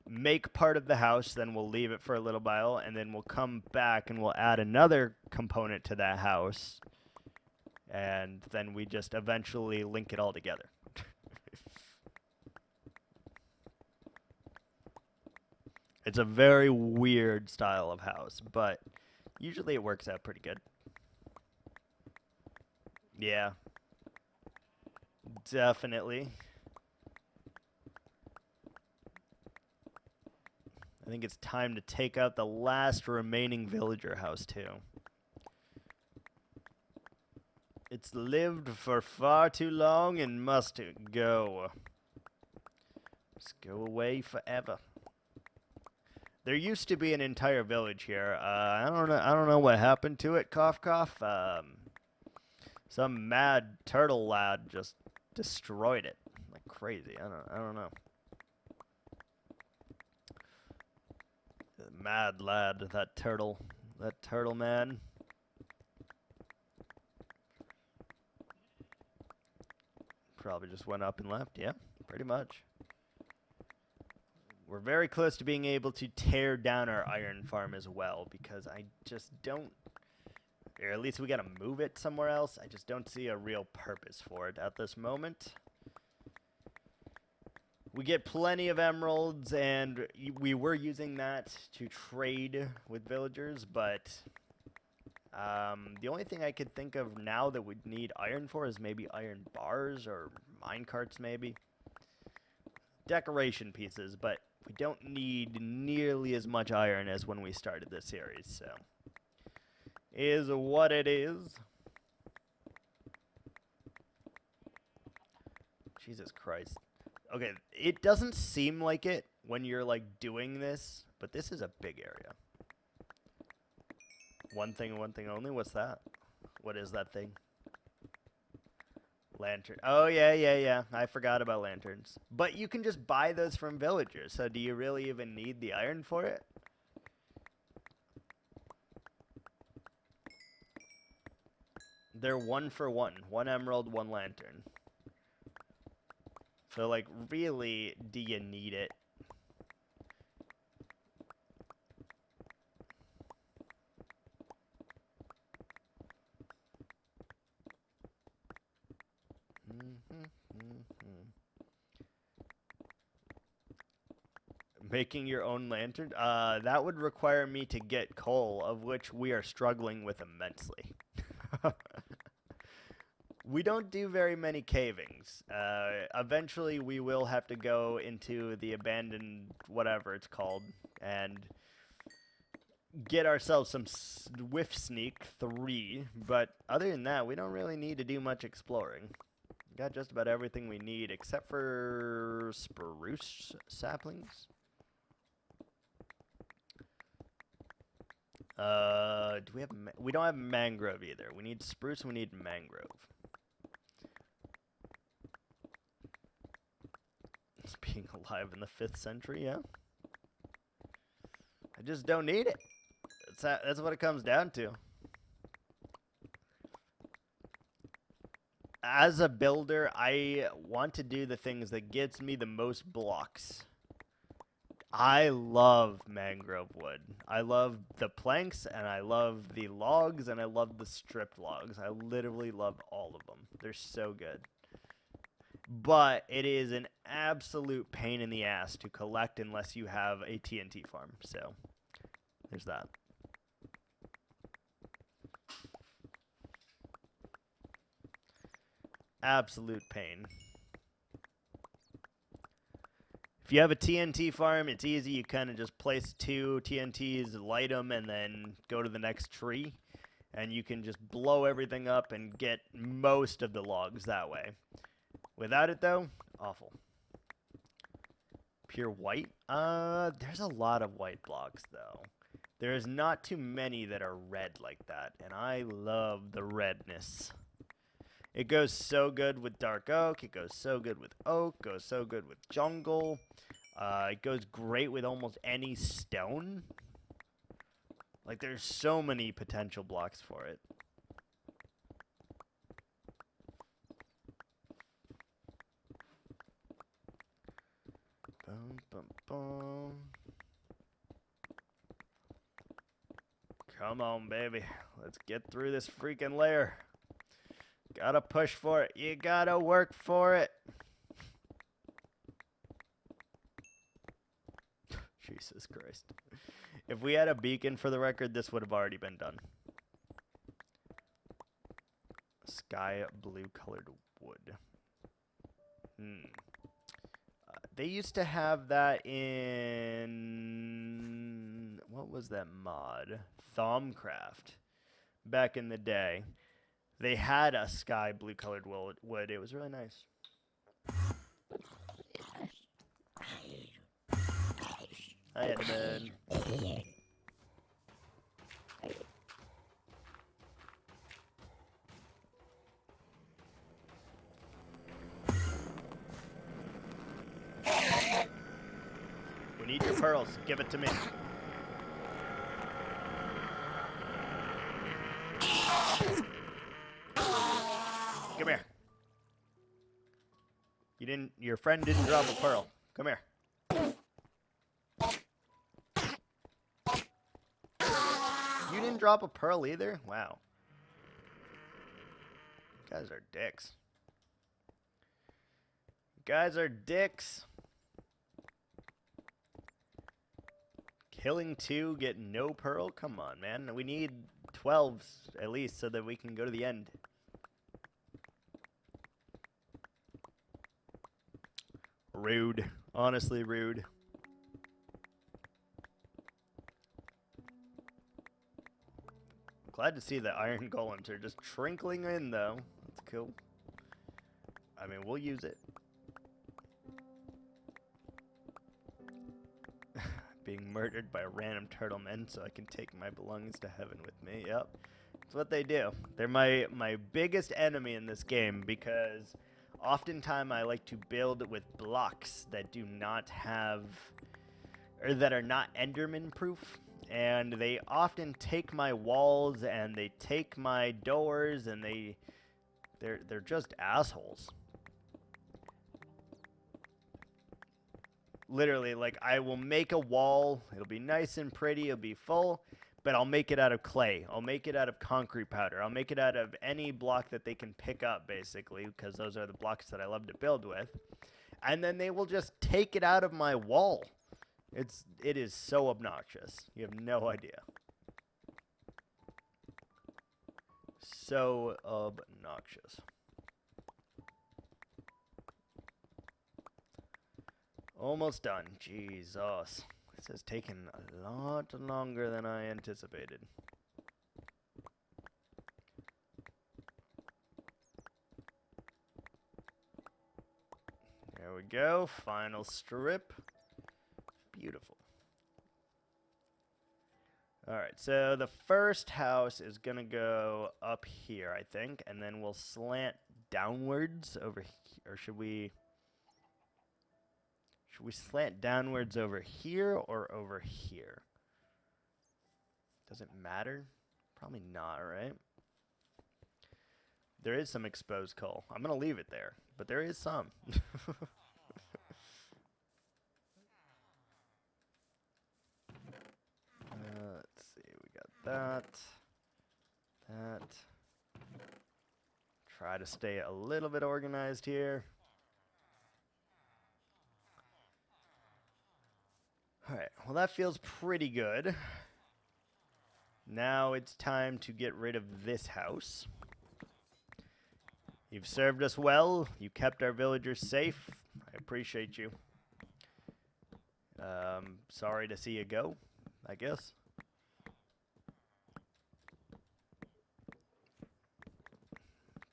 make part of the house, then we'll leave it for a little while, and then we'll come back and we'll add another component to that house, and then we just eventually link it all together. It's a very weird style of house, but usually it works out pretty good. Yeah. Definitely. I think it's time to take out the last remaining villager house, too. It's lived for far too long and must go. Just go away forever. There used to be an entire village here. I don't know what happened to it. Cough, cough. Some mad turtle lad just destroyed it like crazy. I don't know. Mad lad, that turtle man. Probably just went up and left. Yeah, pretty much. We're very close to being able to tear down our iron farm as well, because I just don't, or at least we gotta move it somewhere else. I just don't see a real purpose for it at this moment. We get plenty of emeralds, and we were using that to trade with villagers, but the only thing I could think of now that we'd need iron for is maybe iron bars or mine carts, maybe. Decoration pieces, but we don't need nearly as much iron as when we started this series, so is what it is. Jesus Christ. Okay, it doesn't seem like it when you're, like, doing this, but this is a big area. One thing only? What's that? What is that thing? Lantern. Oh, yeah. I forgot about lanterns. But you can just buy those from villagers, so do you really even need the iron for it? They're 1 for 1. 1 emerald, 1 lantern. So, like, really, do you need it? Making your own lantern? That would require me to get coal, of which we are struggling with immensely. We don't do very many cavings. Eventually, we will have to go into the abandoned whatever it's called and get ourselves some Swift Sneak 3. But other than that, we don't really need to do much exploring. We got just about everything we need except for spruce saplings. Do we have? We don't have mangrove either. We need spruce and we need mangrove. It's being alive in the 5th century, yeah. I just don't need it. That's what it comes down to. As a builder, I want to do the things that gets me the most blocks. I love mangrove wood. I love the planks, and I love the logs, and I love the stripped logs. I literally love all of them. They're so good. But it is an absolute pain in the ass to collect unless you have a TNT farm. So, there's that. Absolute pain. If you have a TNT farm, it's easy. You kind of just place 2 TNTs, light them, and then go to the next tree. And you can just blow everything up and get most of the logs that way. Without it, though, awful. Pure white? There's a lot of white blocks, though. There's not too many that are red like that, and I love the redness. It goes so good with dark oak, it goes so good with oak, goes so good with jungle. It goes great with almost any stone. Like, there's so many potential blocks for it. Boom, boom, boom. Come on, baby. Let's get through this freaking layer. Gotta push for it. You gotta work for it. Jesus Christ. If we had a beacon for the record, this would have already been done. Sky blue colored wood. They used to have that in... What was that mod? Thaumcraft. Back in the day. They had a sky blue colored wood. It was really nice. I had been. We need your pearls. Give it to me. Come here. Your friend didn't drop a pearl. Come here. You didn't drop a pearl either? Wow. You guys are dicks. You guys are dicks. Killing 2, get no pearl? Come on, man. We need 12s at least so that we can go to the end. Rude. Honestly, rude. Glad to see the iron golems are just trickling in, though. That's cool. I mean, we'll use it. Being murdered by random turtle men so I can take my belongings to heaven with me. Yep. That's what they do. They're my biggest enemy in this game because oftentimes I like to build with blocks that do not have, or that are not Enderman proof. And they often take my walls and they take my doors and they're just assholes. Literally, like, I will make a wall, it'll be nice and pretty, it'll be full, but I'll make it out of clay. I'll make it out of concrete powder. I'll make it out of any block that they can pick up, basically, because those are the blocks that I love to build with. And then they will just take it out of my wall. It is so obnoxious. You have no idea. So obnoxious. Almost done. Jesus. This has taken a lot longer than I anticipated. There we go. Final strip. Beautiful. Alright, so the first house is going to go up here, I think, and then we'll slant downwards over here. Or should we slant downwards over here or over here? Does it matter? Probably not, right? There is some exposed coal. I'm going to leave it there, but there is some. Let's see, we got that. Try to stay a little bit organized here. Alright, well that feels pretty good. Now it's time to get rid of this house. You've served us well. You kept our villagers safe. I appreciate you. Sorry to see you go, I guess.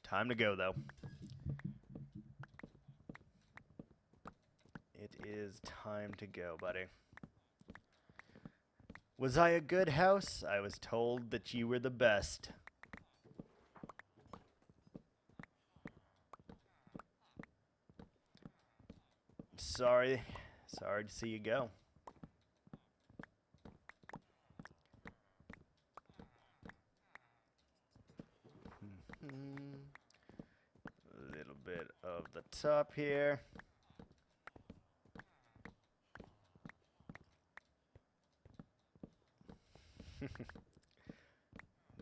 Time to go, though. It is time to go, buddy. Was I a good house? I was told that you were the best. Sorry to see you go. A little bit of the top here.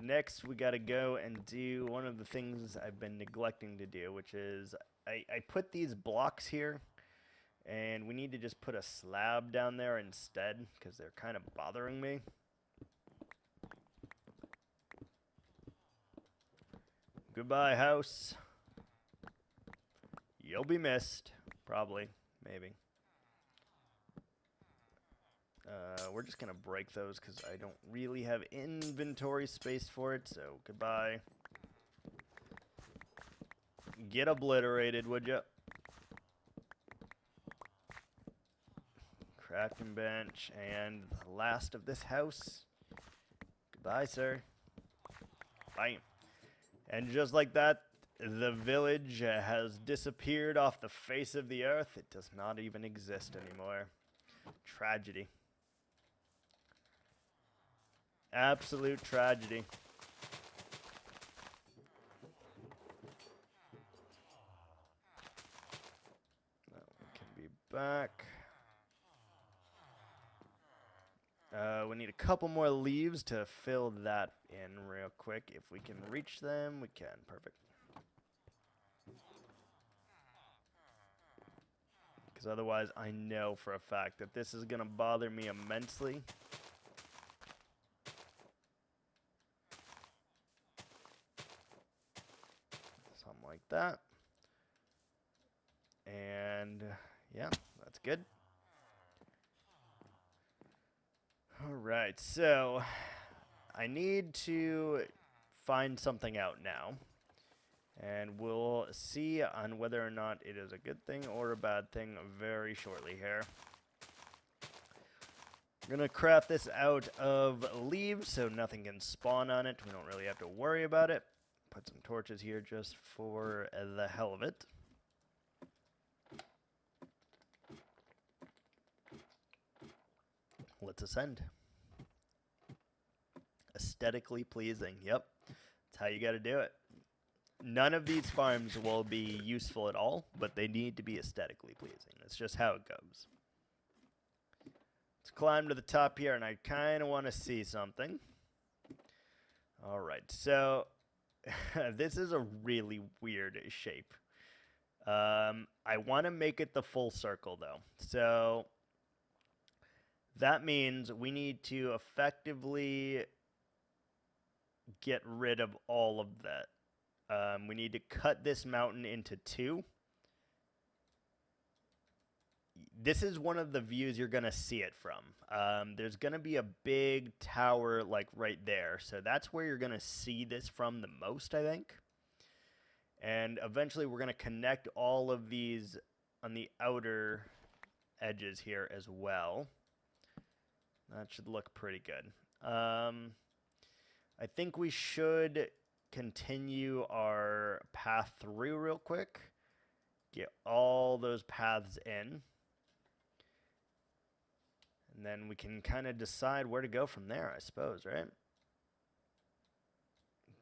Next, we got to go and do one of the things I've been neglecting to do, which is I put these blocks here, and we need to just put a slab down there instead because they're kind of bothering me. Goodbye, house. You'll be missed. Probably. Maybe. We're just going to break those because I don't really have inventory space for it, so goodbye. Get obliterated, would ya? Crafting bench, and the last of this house. Goodbye, sir. Bye. And just like that, the village has disappeared off the face of the earth. It does not even exist anymore. Tragedy. Absolute tragedy. That one can be back. We need a couple more leaves to fill that in real quick. If we can reach them, we can. Perfect. Because otherwise, I know for a fact that this is going to bother me immensely. Something like that. And yeah, that's good. Alright, so I need to find something out now. And we'll see on whether or not it is a good thing or a bad thing very shortly here. I'm going to craft this out of leaves so nothing can spawn on it. We don't really have to worry about it. Put some torches here just for the hell of it. Let's ascend. Aesthetically pleasing. Yep. That's how you got to do it. None of these farms will be useful at all, but they need to be aesthetically pleasing. That's just how it goes. Let's climb to the top here, and I kind of want to see something. All right, so this is a really weird shape. I want to make it the full circle, though. So that means we need to effectively get rid of all of that. We need to cut this mountain into two. this is one of the views you're going to see it from. There's going to be a big tower like right there. So that's where you're going to see this from the most, I think. And eventually we're going to connect all of these on the outer edges here as well. That should look pretty good. I think we should continue our path through real quick. Get all those paths in. And then we can kind of decide where to go from there, I suppose, right?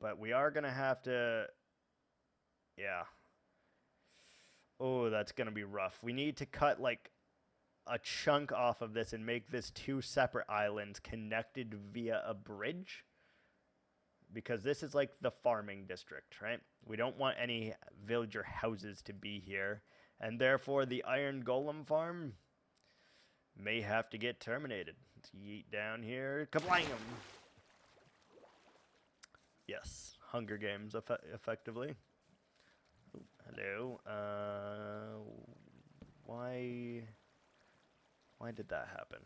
But we are going to have to... Yeah. Oh, that's going to be rough. We need to cut, like, a chunk off of this and make this 2 separate islands connected via a bridge. Because this is, like, the farming district, right? We don't want any villager houses to be here. And therefore, the Iron Golem farm may have to get terminated. Let's yeet down here. Kablam! Yes. Hunger Games, effectively. Ooh, hello. Why did that happen?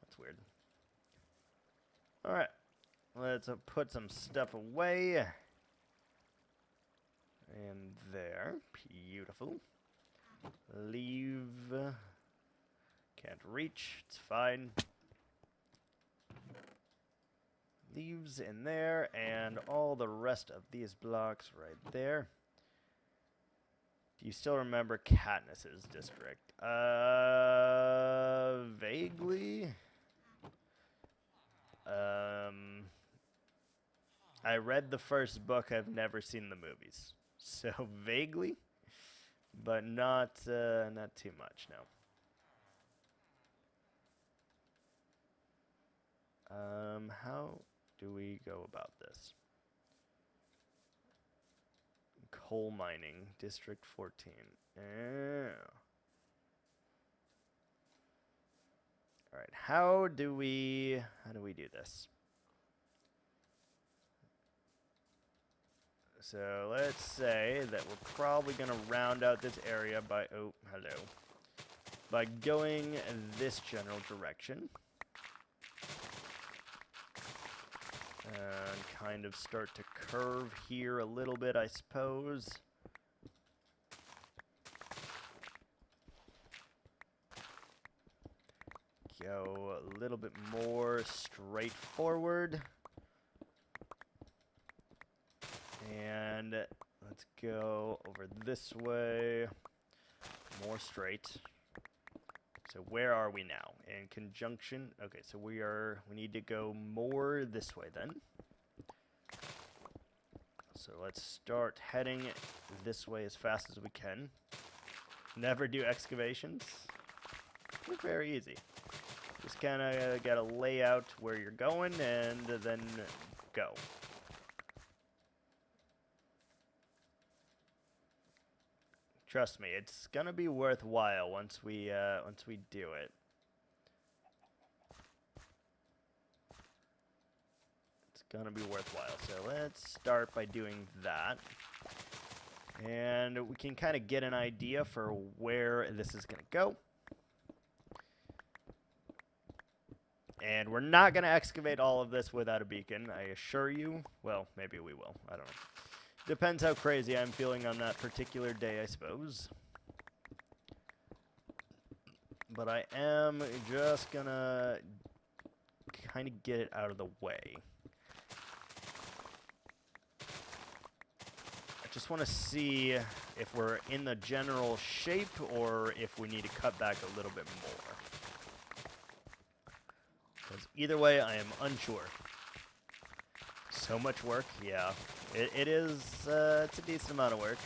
That's weird. Alright. Let's put some stuff away. And there. Beautiful. Leave. Can't reach. It's fine. Leaves in there. And all the rest of these blocks right there. Do you still remember Katniss's district? Vaguely. I read the first book. I've never seen the movies, so vaguely, but not too much. No. How do we go about this? Coal mining, District 14. All right. How do we do this? So let's say that we're probably going to round out this area by, by going this general direction. And kind of start to curve here a little bit, I suppose. Go a little bit more straightforward. And let's go over this way, more straight. So where are we now? In conjunction, okay, so we need to go more this way then. So let's start heading this way as fast as we can. Never do excavations. They're very easy. Just kind of got to lay out where you're going and then go. Trust me, it's gonna be worthwhile once we do it. It's gonna be worthwhile. So let's start by doing that, and we can kind of get an idea for where this is gonna go. And we're not gonna excavate all of this without a beacon, I assure you. Well, maybe we will. I don't know. Depends how crazy I'm feeling on that particular day, I suppose. But I am just gonna kind of get it out of the way. I just want to see if we're in the general shape or if we need to cut back a little bit more. Because either way, I am unsure. So much work, yeah. It is, it's a decent amount of work.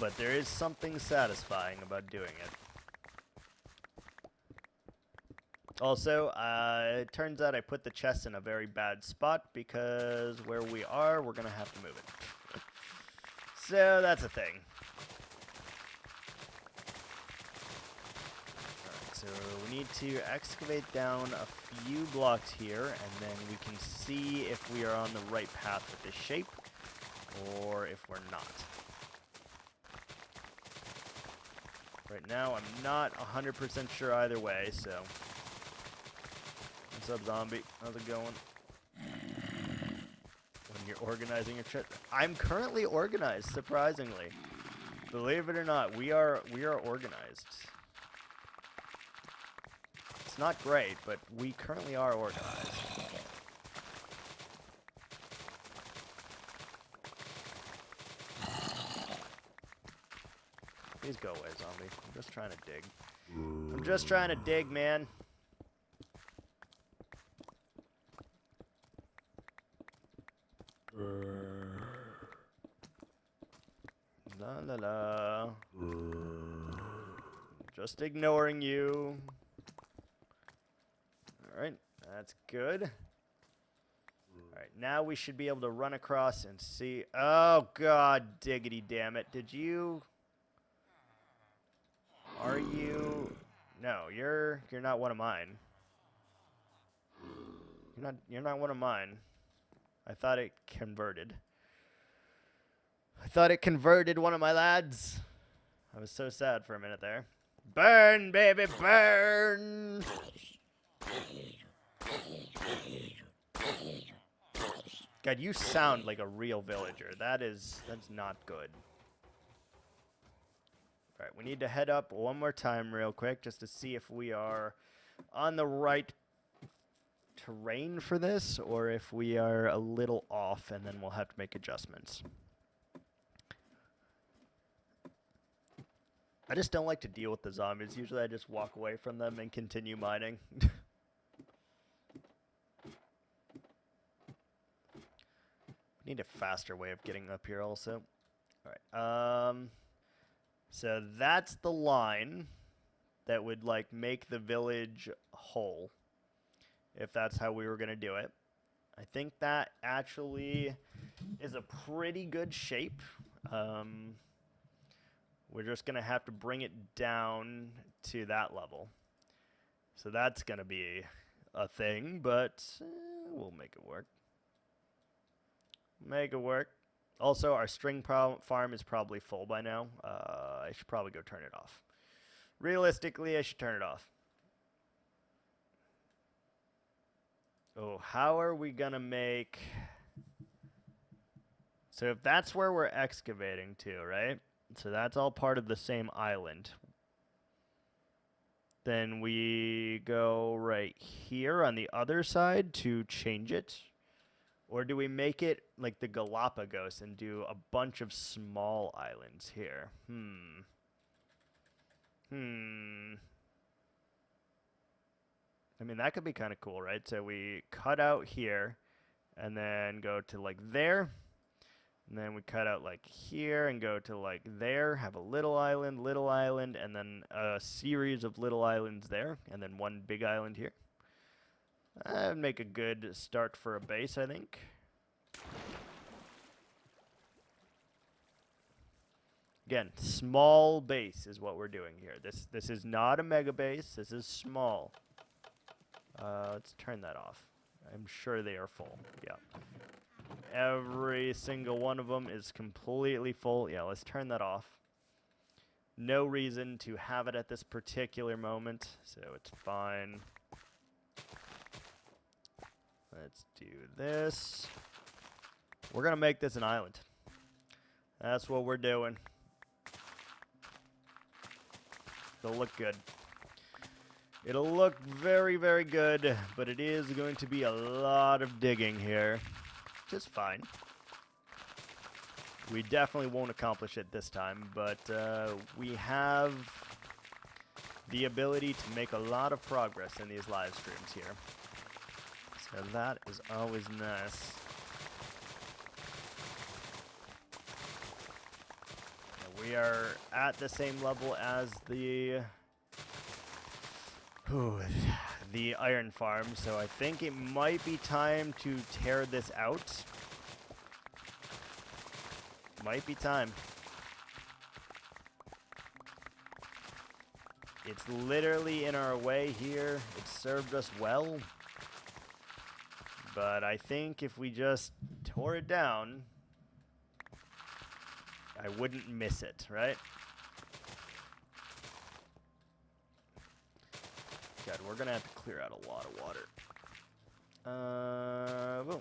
But there is something satisfying about doing it. Also, it turns out I put the chest in a very bad spot because where we are, we're going to have to move it. So that's a thing. So we need to excavate down a few blocks here, and then we can see if we are on the right path with this shape. or if we're not. Right now, I'm not 100% sure either way, so... What's up, zombie? How's it going? When you're organizing your trip. I'm currently organized, surprisingly. Believe it or not, we are organized. It's not great, but we currently are organized. Please go away, zombie. I'm just trying to dig. I'm just trying to dig, man. La la la. Just ignoring you. Alright, that's good. Alright, now we should be able to run across and see. Oh, god diggity damn it. Did you... Are you... No, you're not one of mine. You're not one of mine. I thought it converted. I thought it converted one of my lads. I was so sad for a minute there. Burn, baby, burn! God, you sound like a real villager. That's not good. Alright, we need to head up one more time real quick just to see if we are on the right terrain for this, or if we are a little off, and then we'll have to make adjustments. I just don't like to deal with the zombies. Usually I just walk away from them and continue mining. We need a faster way of getting up here also. Alright, so that's the line that would, like, make the village whole, if that's how we were going to do it. I think that actually is a pretty good shape. We're just going to have to bring it down to that level. So that's going to be a thing, but we'll make it work. Make it work. Also, our string farm is probably full by now. I should probably go turn it off. Realistically, I should turn it off. Oh, how are we going to make... So if that's where we're excavating to, right? So that's all part of the same island. Then we go right here on the other side to change it. Or do we make it like the Galapagos and do a bunch of small islands here? I mean, that could be kind of cool, right? So we cut out here and then go to like there. And then we cut out like here and go to like there, have a little island, and then a series of little islands there, and then one big island here. That'd make a good start for a base, I think. Again, small base is what we're doing here. This is not a mega base. This is small. Let's turn that off. I'm sure they are full. Yeah. Every single one of them is completely full. Yeah, let's turn that off. No reason to have it at this particular moment, so it's fine. Let's do this. We're going to make this an island. That's what we're doing. It'll look good. It'll look very, very good, but it is going to be a lot of digging here. Just fine. We definitely won't accomplish it this time, but we have the ability to make a lot of progress in these live streams here. So that is always nice. And we are at the same level as the iron farm, so I think it might be time to tear this out. Might be time. It's literally in our way here. It served us well. But I think if we just tore it down, I wouldn't miss it, right? God, we're gonna have to clear out a lot of water. Boom.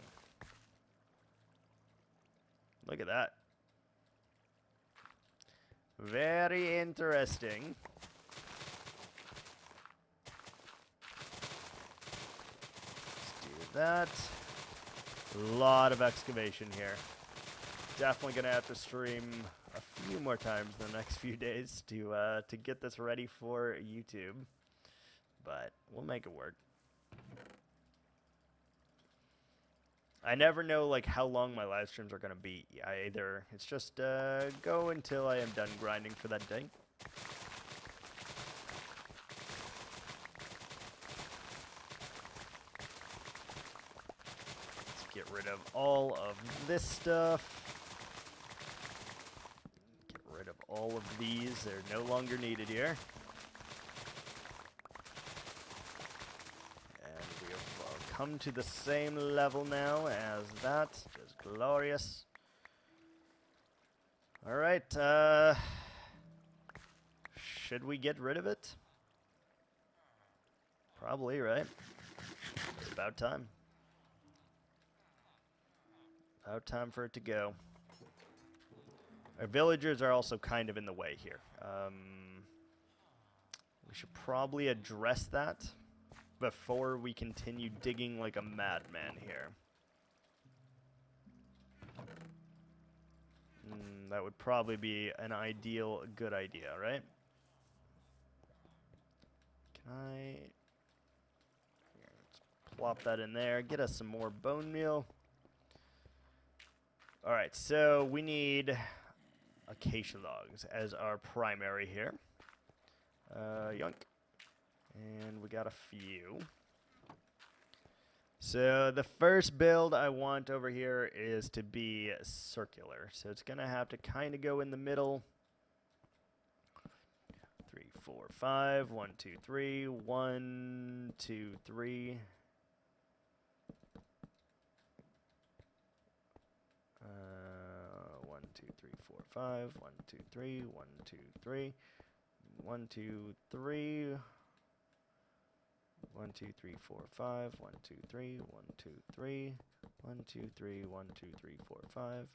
Look at that. Very interesting. Let's do that. A lot of excavation here. Definitely gonna have to stream a few more times in the next few days to get this ready for YouTube, but we'll make it work. I never know like how long my live streams are gonna be. It's just go until I am done grinding for that day. Let's get rid of all of this stuff. Get rid of all of these. They're no longer needed here. Come to the same level now as that. Just glorious. All right. Should we get rid of it? Probably, right? It's about time. About time for it to go. Our villagers are also kind of in the way here. We should probably address that before we continue digging like a madman here. That would probably be an ideal good idea, right? Can I... Here, let's plop that in there. Get us some more bone meal. Alright, so we need acacia logs as our primary here. Yoink. And we got a few. So the first build I want over here is to be circular. So it's going to have to kind of go in the middle. 3, 4, 5. 1, 2, 3. 1, 2, 3. 1, 2, 3, 4, 5. 1, 2, 3. 1, 2, 3. 1, 2, 3. 1, 2, 3, 4, 5. 1, 2, 3. 1, 2, 3. 1, 2, 3. 1, 2, 3, 4, 5.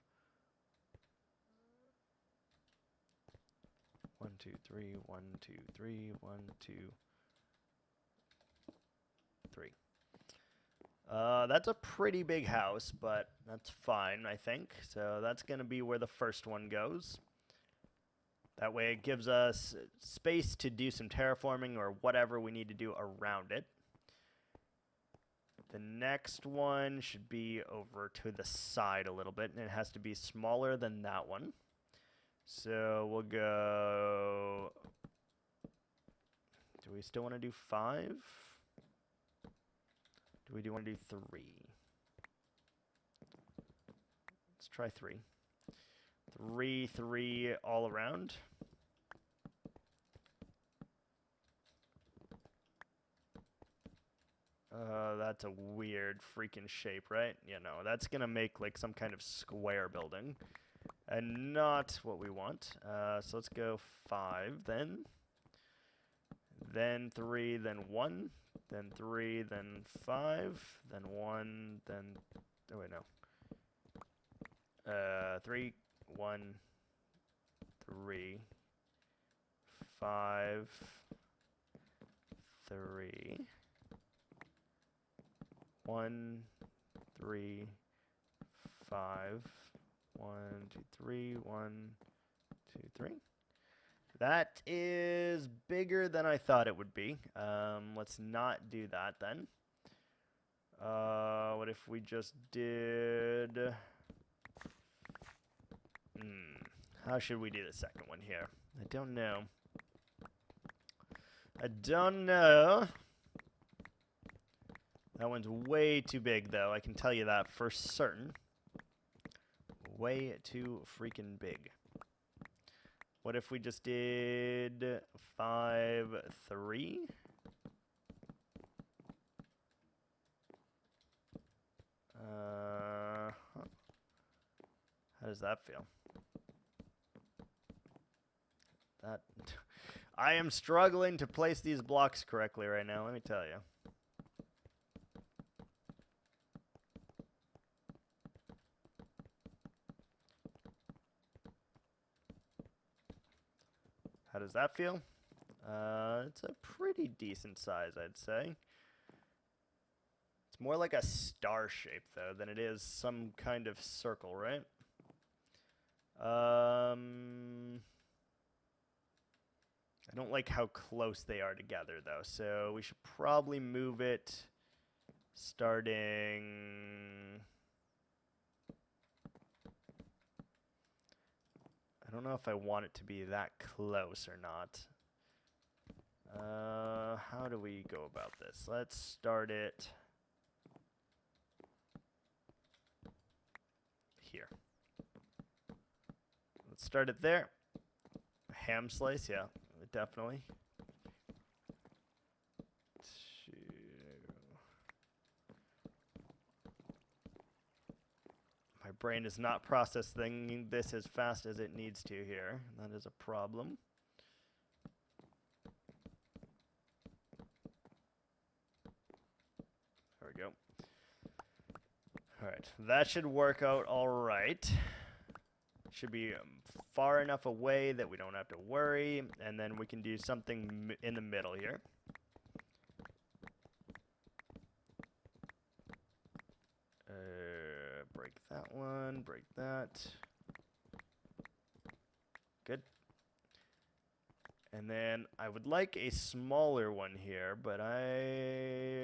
1, 2, 3. 1, 2, 3. 1, 2, 3. That's a pretty big house, but that's fine, I think. So that's going to be where the first one goes. That way it gives us space to do some terraforming or whatever we need to do around it. The next one should be over to the side a little bit, and it has to be smaller than that one. So we'll go... Do we still want to do 5? Do we want to do 3? Let's try 3. 3, 3 all around. That's a weird freaking shape, right? You know, that's gonna make like some kind of square building, and not what we want. So let's go 5 then. Then 3, then 1, then 3, then 5, then 1, then... Oh, wait, no. 3, 1, 3, 5, 3, 1, 3, 5, 1, 2, 3, 1, 2, 3. That is bigger than I thought it would be. Let's not do that then. What if we just did... How should we do the second one here? I don't know. I don't know. That one's way too big, though. I can tell you that for certain. Way too freaking big. What if we just did 5, 3? How does that feel? That I am struggling to place these blocks correctly right now, let me tell you. How does that feel? It's a pretty decent size, I'd say. It's more like a star shape, though, than it is some kind of circle, right? I don't like how close they are together, though, so we should probably move it starting... I don't know if I want it to be that close or not. How do we go about this? Let's start it here. Let's start it there. Ham slice, yeah, definitely. My brain is not processing this as fast as it needs to here. That is a problem. There we go. All right, that should work out all right. Should be far enough away that we don't have to worry, and then we can do something in the middle here. Break that one, break that. Good. And then I would like a smaller one here, but I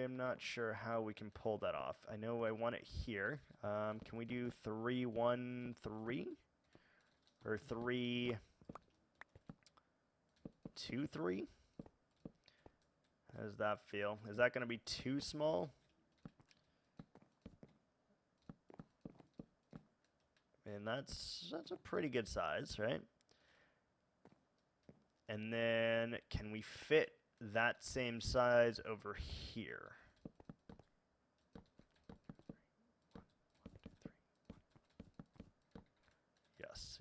am not sure how we can pull that off. I know I want it here. Can we do 3, 1, 3? Or 3, 2, 3? How does that feel? Is that going to be too small? And that's a pretty good size, right? And then can we fit that same size over here?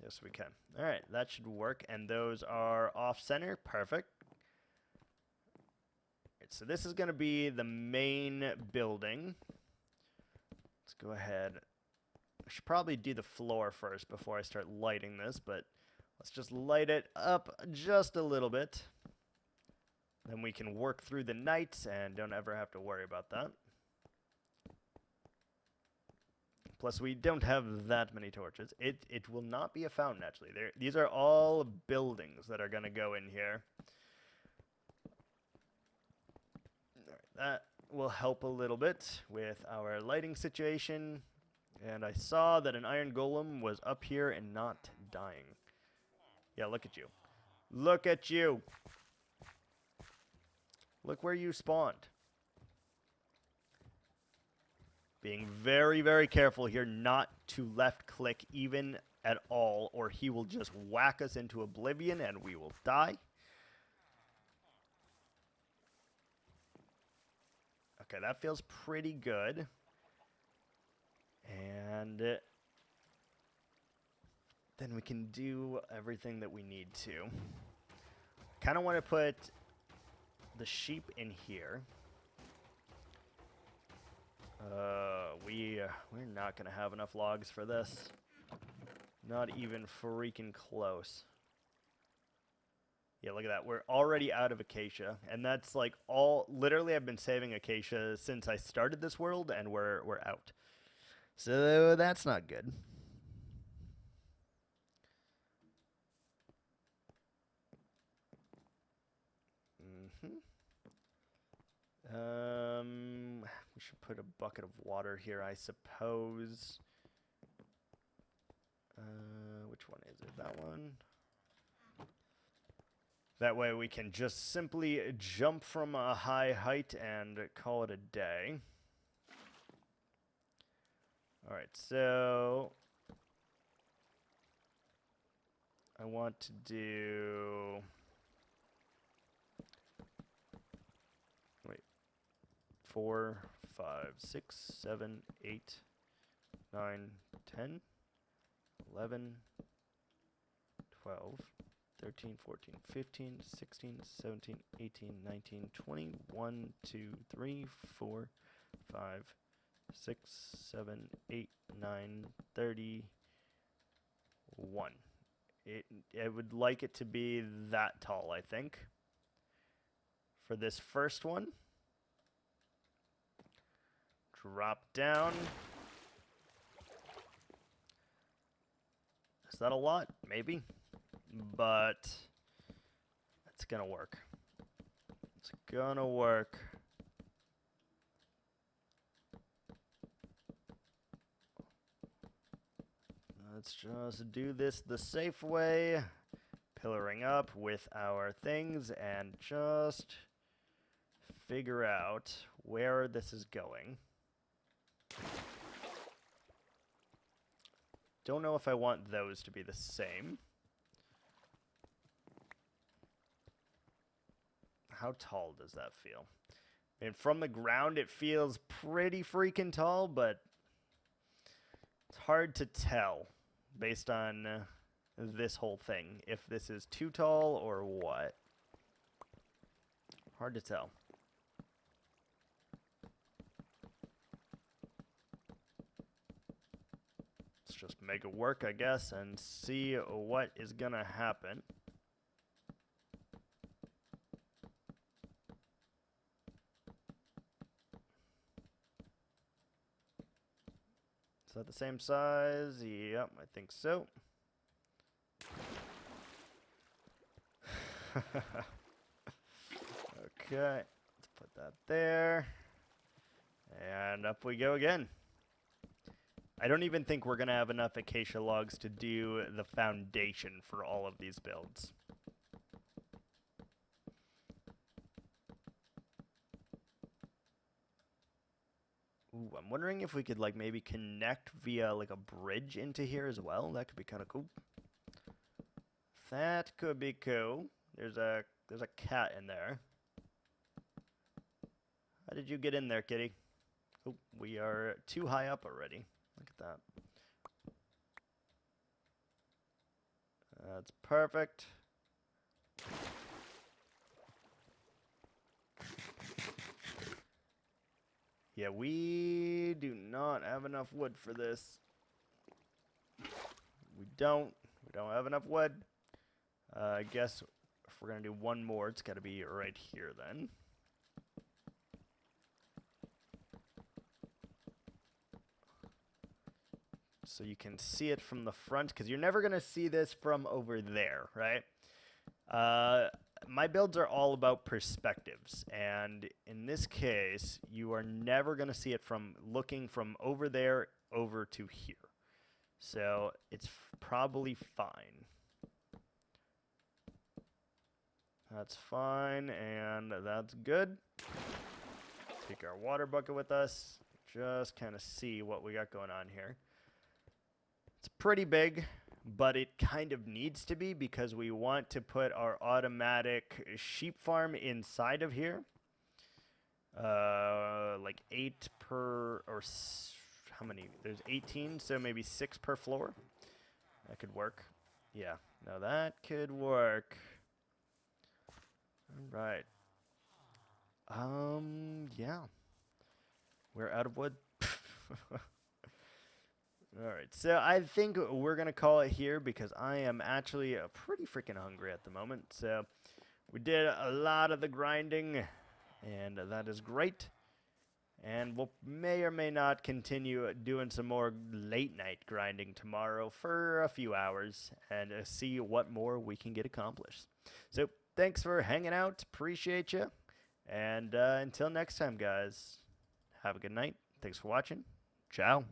Yes, we can. All right, that should work. And those are off center. Perfect. Right, so this is going to be the main building. Let's go ahead. I should probably do the floor first before I start lighting this, but let's just light it up just a little bit. Then we can work through the night and don't ever have to worry about that. Plus, we don't have that many torches. It will not be a fountain, actually. These are all buildings that are going to go in here. All right, that will help a little bit with our lighting situation. And I saw that an iron golem was up here and not dying. Yeah, look at you. Look at you. Look where you spawned. Being very, very careful here not to left click even at all, or he will just whack us into oblivion and we will die. Okay, that feels pretty good. And then we can do everything that we need to. Kind of want to put the sheep in here. We're not going to have enough logs for this. Not even freaking close. Yeah, look at that. We're already out of acacia. And that's like all... Literally, I've been saving acacia since I started this world, and we're out. So that's not good. We should put a bucket of water here, I suppose. Which one is it? That one? That way we can just simply jump from a high height and call it a day. All right, so I want to do... Wait. 4, 5, 6, 7, 8, 9, 10, 11, 12, 13, 14, 15, 16, 17, 18, 19, 20, 1, 2, 3, 4, 5, 6, 7, 8, 9, 31. I would like it to be that tall, I think. For this first one. Drop down. Is that a lot? Maybe. But it's gonna work. It's gonna work. Let's just do this the safe way. Pillaring up with our things and just figure out where this is going. Don't know if I want those to be the same. How tall does that feel? I mean, from the ground, it feels pretty freaking tall, but it's hard to tell based on this whole thing, if this is too tall or what. Hard to tell. Let's just make it work, I guess, and see what is gonna happen. Is that the same size? Yep, I think so. Okay, let's put that there. And up we go again. I don't even think we're going to have enough acacia logs to do the foundation for all of these builds. Ooh, I'm wondering if we could like maybe connect via like a bridge into here as well. That could be kind of cool. That could be cool. There's a cat in there. How did you get in there, kitty? Oh, we are too high up already. Look at that. That's perfect. Yeah, we do not have enough wood for this. We don't have enough wood. I guess if we're going to do one more, it's got to be right here then. So you can see it from the front, because you're never going to see this from over there, right? My builds are all about perspectives, and in this case, you are never going to see it from looking from over there over to here. So it's probably fine. That's fine, and that's good. Take our water bucket with us. Just kind of see what we got going on here. It's pretty big, but it kind of needs to be because we want to put our automatic sheep farm inside of here. Like 8 per, or how many? There's 18, so maybe 6 per floor. That could work. Yeah, no, that could work. All right. Yeah. We're out of wood. All right, so I think we're going to call it here because I am actually pretty freaking hungry at the moment. So we did a lot of the grinding, and that is great. And we'll may or may not continue doing some more late night grinding tomorrow for a few hours and see what more we can get accomplished. So thanks for hanging out. Appreciate you. And until next time, guys, have a good night. Thanks for watching. Ciao.